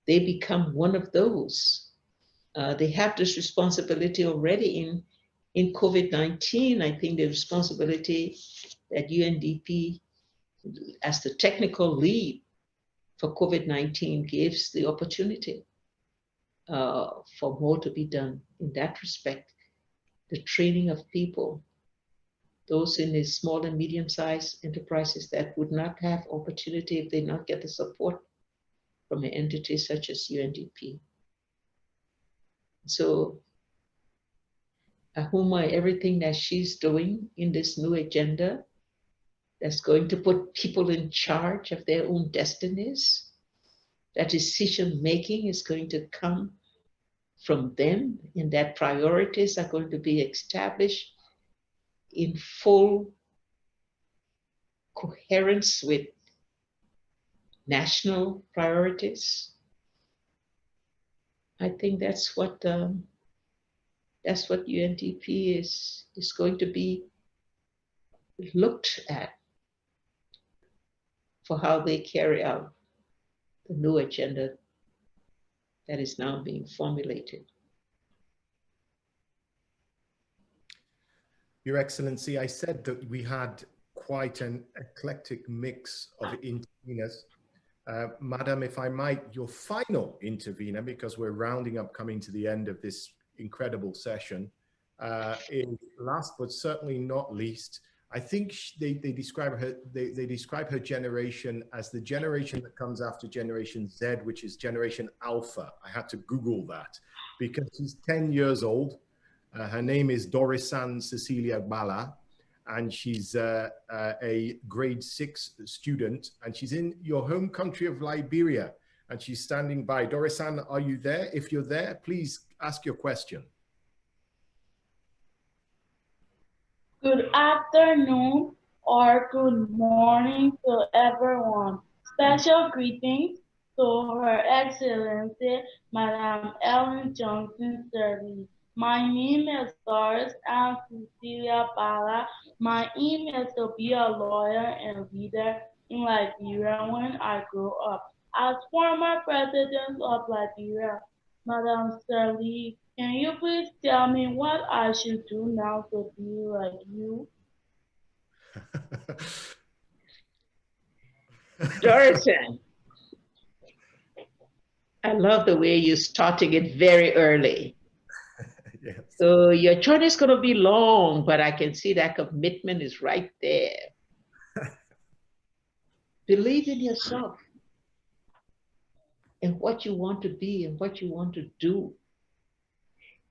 they become one of those? They have this responsibility already in COVID-19. I think the responsibility that UNDP, as the technical lead for COVID-19, gives the opportunity for more to be done in that respect. The training of people, those in the small and medium-sized enterprises that would not have opportunity if they not get the support from an entity such as UNDP. So Ahuma, everything that she's doing in this new agenda that's going to put people in charge of their own destinies, that decision-making is going to come from them, and that priorities are going to be established in full coherence with national priorities. I think that's what UNDP is going to be looked at for how they carry out the new agenda that is now being formulated. Your Excellency, I said that we had quite an eclectic mix of interveners. Madam, if I might, your final intervener, because we're rounding up, coming to the end of this incredible session, is last but certainly not least. I think they describe her generation as the generation that comes after Generation Z, which is Generation Alpha. I had to Google that because she's 10 years old. Her name is Dorisan Cecilia Bala, and she's a grade 6 student, and she's in your home country of Liberia, and she's standing by. Dorisan, are you there? If you're there, please ask your question. Good afternoon, or good morning to everyone. Special greetings to Her Excellency, Madam Ellen Johnson Sirleaf. My name is Doris and Cecilia Bala. My aim is to be a lawyer and leader in Liberia when I grow up. As former president of Liberia, Madam Sirleaf, can you please tell me what I should do now to be like you? Dorothy, I love the way you're starting it very early. Yes. So your journey is going to be long, but I can see that commitment is right there. Believe in yourself and what you want to be and what you want to do.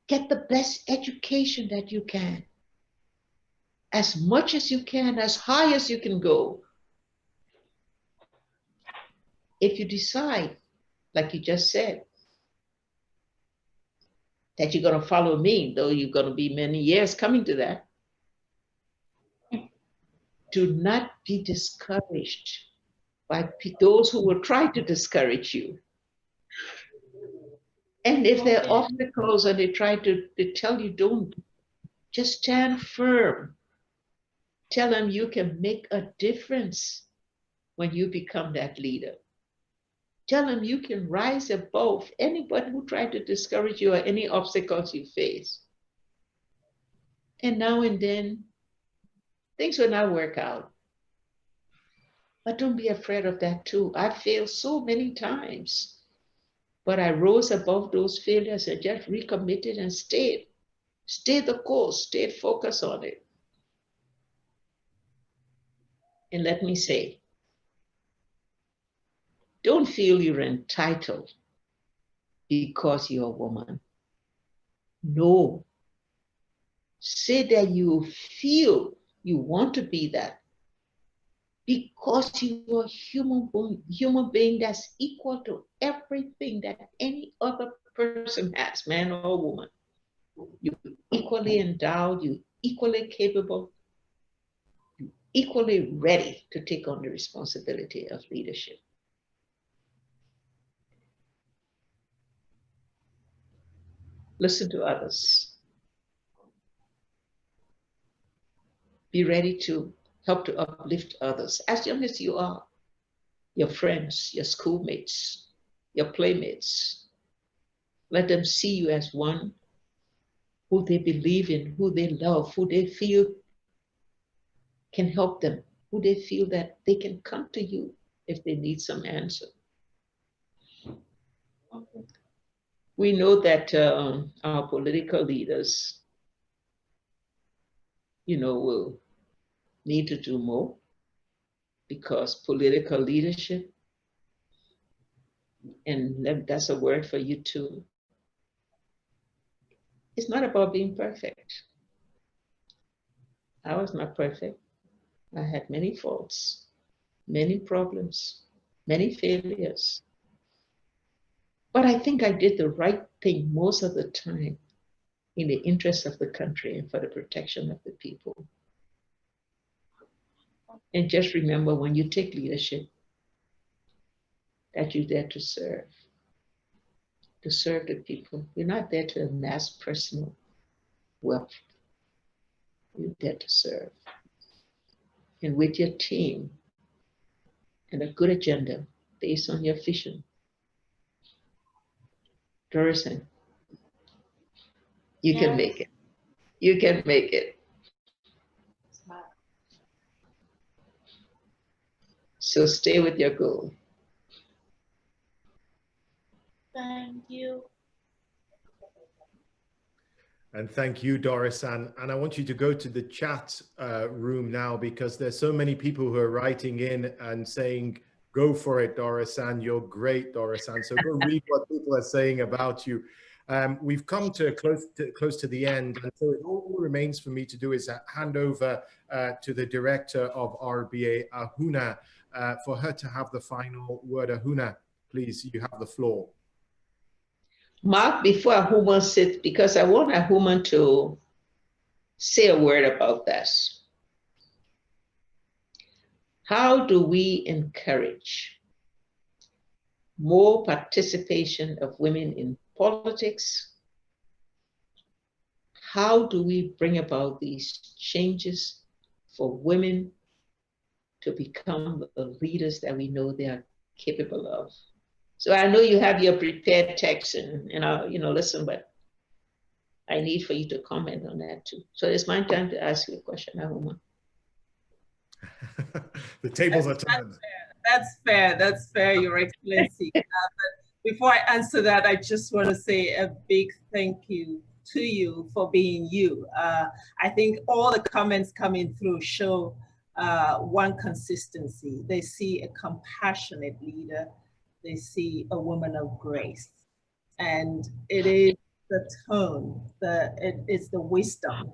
Get the best education that you can. As much as you can, as high as you can go. If you decide, like you just said, that you're going to follow me, though you're going to be many years coming to that, do not be discouraged by those who will try to discourage you. And if there are obstacles and they try to tell you don't, just stand firm. Tell them you can make a difference when you become that leader. Tell them you can rise above anybody who tried to discourage you or any obstacles you face. And now and then, things will not work out. But don't be afraid of that too. I failed so many times. But I rose above those failures and just recommitted and stayed the course, stayed focused on it. And let me say, don't feel you're entitled because you're a woman. No. Say that you feel you want to be that because you're a human being that's equal to everything that any other person has, man or woman. You're equally endowed, you're equally capable, you're equally ready to take on the responsibility of leadership. Listen to others. Be ready to help to uplift others as young as you are. Your friends, your schoolmates, your playmates. Let them see you as one who they believe in, who they love, who they feel can help them, who they feel that they can come to you if they need some answer. Okay. We know that our political leaders, will need to do more because political leadership, and that's a word for you too, it's not about being perfect. I was not perfect. I had many faults, many problems, many failures. But I think I did the right thing most of the time in the interest of the country and for the protection of the people. And just remember, when you take leadership, that you're there to serve the people. You're not there to amass personal wealth. You're there to serve. And with your team and a good agenda based on your vision, Doris, you can make it. You can make it. So stay with your goal. Thank you. And thank you, Doris. And I want you to go to the chat room now, because there's so many people who are writing in and saying, go for it, Doris, and you're great, Doris. And so go read what people are saying about you. We've come to close to the end. And so all remains for me to do is hand over to the director of RBA, Ahuna, for her to have the final word. Ahuna, please, you have the floor. Mark, before Ahuma sits, because I want Ahuma to say a word about this. How do we encourage more participation of women in politics? How do we bring about these changes for women to become the leaders that we know they are capable of? So I know you have your prepared text and listen, but I need for you to comment on that too. So it's my time to ask you a question, Ahuma. The tables are turned. That's fair. That's fair, Your Excellency. But before I answer that, I just want to say a big thank you to you for being you. I think all the comments coming through show one consistency. They see a compassionate leader. They see a woman of grace. And it is the tone, it's the wisdom,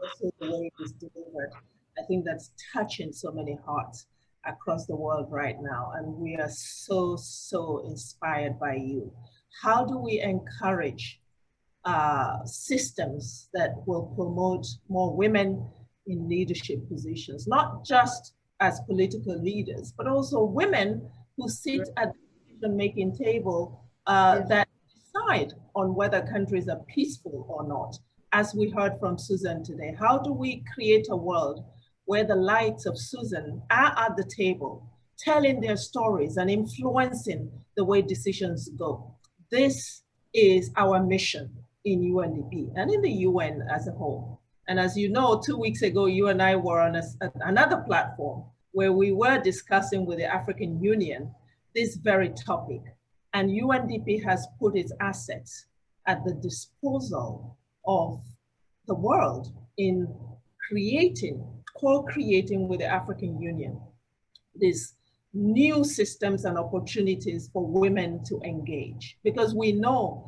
also the way it is delivered. I think that's touching so many hearts across the world right now. And we are so, so inspired by you. How do we encourage systems that will promote more women in leadership positions, not just as political leaders, but also women who sit at the decision-making table that decide on whether countries are peaceful or not. As we heard from Susan today, how do we create a world where the likes of Susan are at the table, telling their stories and influencing the way decisions go? This is our mission in UNDP and in the UN as a whole. And as you know, 2 weeks ago, you and I were on another platform where we were discussing with the African Union this very topic. And UNDP has put its assets at the disposal of the world in co-creating with the African Union these new systems and opportunities for women to engage. Because we know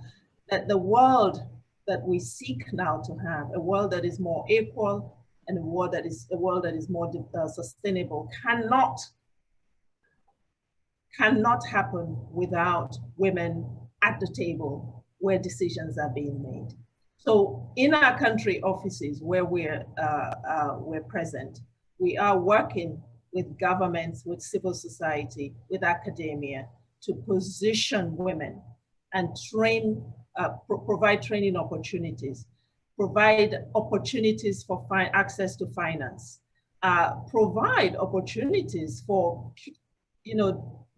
that the world that we seek now to have, a world that is more equal and a world that is more sustainable, cannot happen without women at the table where decisions are being made. So in our country offices where we're present, we are working with governments, with civil society, with academia to position women and train, provide training opportunities, provide opportunities for access to finance, provide opportunities for,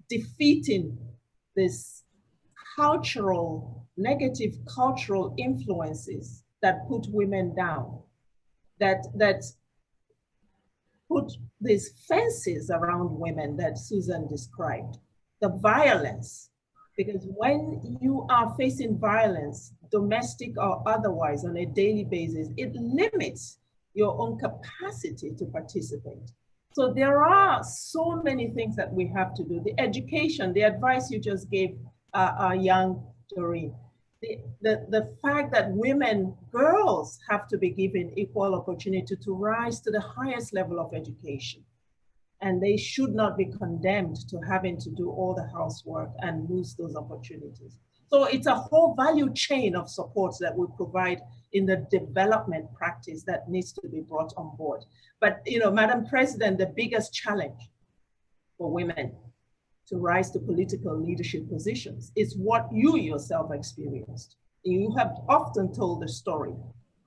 defeating this negative cultural influences that put women down, that put these fences around women that Susan described, the violence, because when you are facing violence, domestic or otherwise, on a daily basis, it limits your own capacity to participate. So there are so many things that we have to do. The education, the advice you just gave our young Doreen, the fact that girls have to be given equal opportunity to rise to the highest level of education. And they should not be condemned to having to do all the housework and lose those opportunities. So it's a whole value chain of support that we provide in the development practice that needs to be brought on board. But, Madam President, the biggest challenge for women to rise to political leadership positions is what you yourself experienced. You have often told the story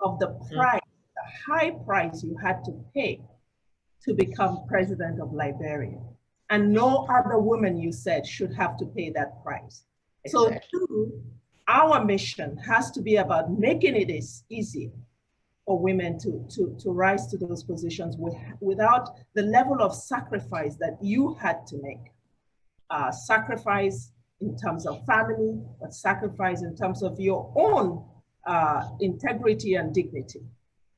of the price, the high price you had to pay to become president of Liberia. And no other woman, you said, should have to pay that price. Exactly. So too, our mission has to be about making it easy for women to rise to those positions without the level of sacrifice that you had to make. Sacrifice in terms of family, but sacrifice in terms of your own integrity and dignity.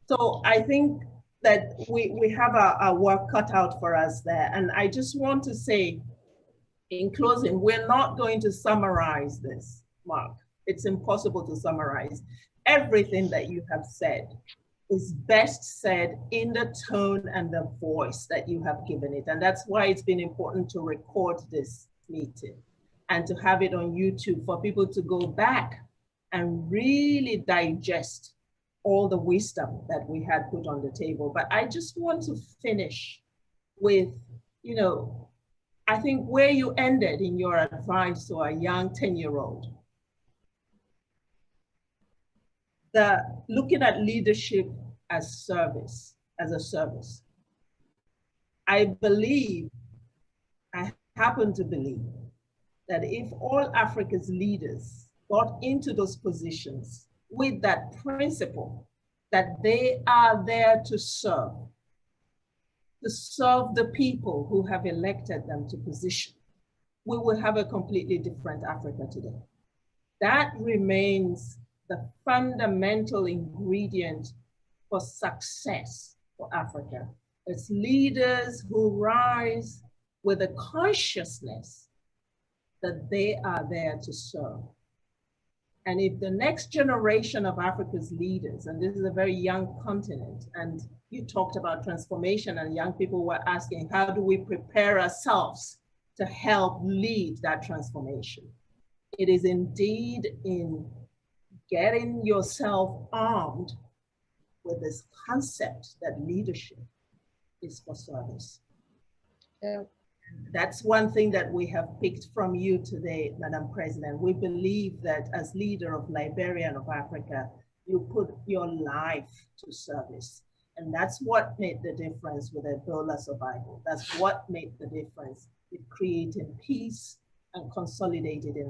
So I think that we have a work cut out for us there. And I just want to say, in closing, we're not going to summarize this, Mark. It's impossible to summarize. Everything that you have said is best said in the tone and the voice that you have given it. And that's why it's been important to record this meeting and to have it on YouTube for people to go back and really digest all the wisdom that we had put on the table. But I just want to finish with, you know, I think where you ended in your advice to a young 10-year-old, looking at leadership as service, as a service. I happen to believe that if all Africa's leaders got into those positions with that principle, that they are there to serve the people who have elected them to position, we will have a completely different Africa today. That remains the fundamental ingredient for success for Africa. It's leaders who rise with a consciousness that they are there to serve. And if the next generation of Africa's leaders, and this is a very young continent, and you talked about transformation and young people were asking, how do we prepare ourselves to help lead that transformation? It is indeed in getting yourself armed with this concept that leadership is for service. Yeah. That's one thing that we have picked from you today, Madam President. We believe that as leader of Liberia and of Africa, you put your life to service. And that's what made the difference with Ebola survival. That's what made the difference with creating peace and consolidating it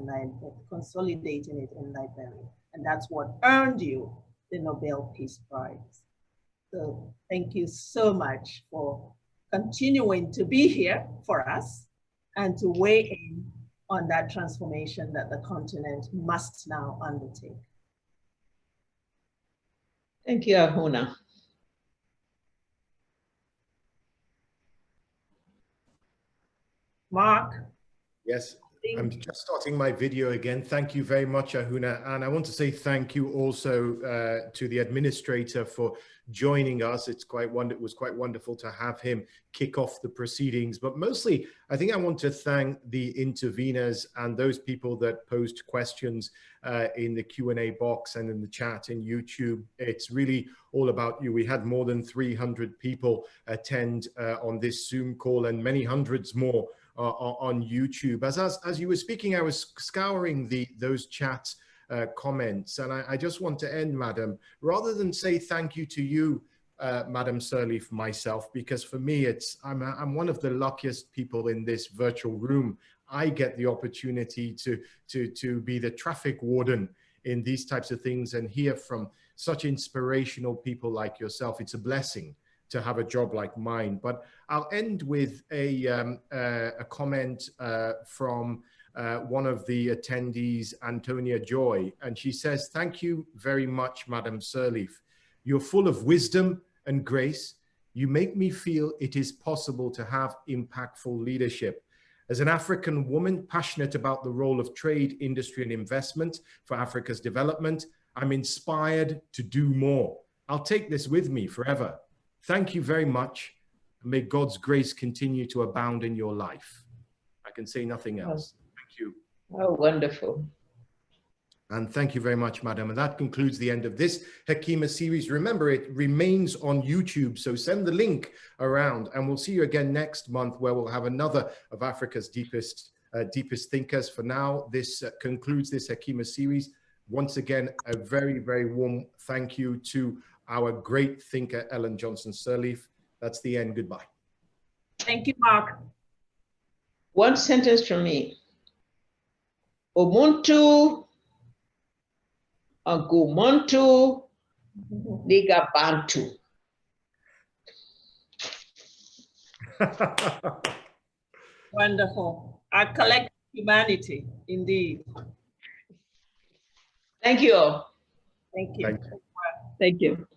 in Liberia. And that's what earned you the Nobel Peace Prize. So thank you so much for continuing to be here for us and to weigh in on that transformation that the continent must now undertake. Thank you, Ahuna. Mark? Yes, I'm just starting my video again. Thank you very much, Ahuna. And I want to say thank you also to the administrator for joining us. It was quite wonderful to have him kick off the proceedings. But mostly, I think I want to thank the interveners and those people that posed questions in the Q&A box and in the chat in YouTube. It's really all about you. We had more than 300 people attend on this Zoom call and many hundreds more on YouTube. As you were speaking, I was scouring those chat comments, and I just want to end, Madam, rather than say thank you to you, Madam SIRLEAF, myself, because for me, I'm one of the luckiest people in this virtual room. I get the opportunity to be the traffic warden in these types of things and hear from such inspirational people like yourself. It's a blessing to have a job like mine. But I'll end with a comment from one of the attendees, Antonia Joy, and she says, "Thank you very much, Madam SIRLEAF. You're full of wisdom and grace. You make me feel it is possible to have impactful leadership. As an African woman passionate about the role of trade, industry, and investment for Africa's development, I'm inspired to do more. I'll take this with me forever. Thank you very much. And may God's grace continue to abound in your life." I can say nothing else. Thank you. Oh, wonderful. And thank you very much, Madam. And that concludes the end of this Hekima series. Remember, it remains on YouTube, so send the link around, and we'll see you again next month, where we'll have another of Africa's deepest thinkers. For now, this concludes this Hekima series. Once again, a very, very warm thank you to our great thinker, Ellen Johnson Sirleaf. That's the end. Goodbye. Thank you, Mark. One sentence from me. Ubuntu, Agumuntu, Ligabantu. Wonderful. Our collective humanity, indeed. Thank you all. Thank you. Thank you.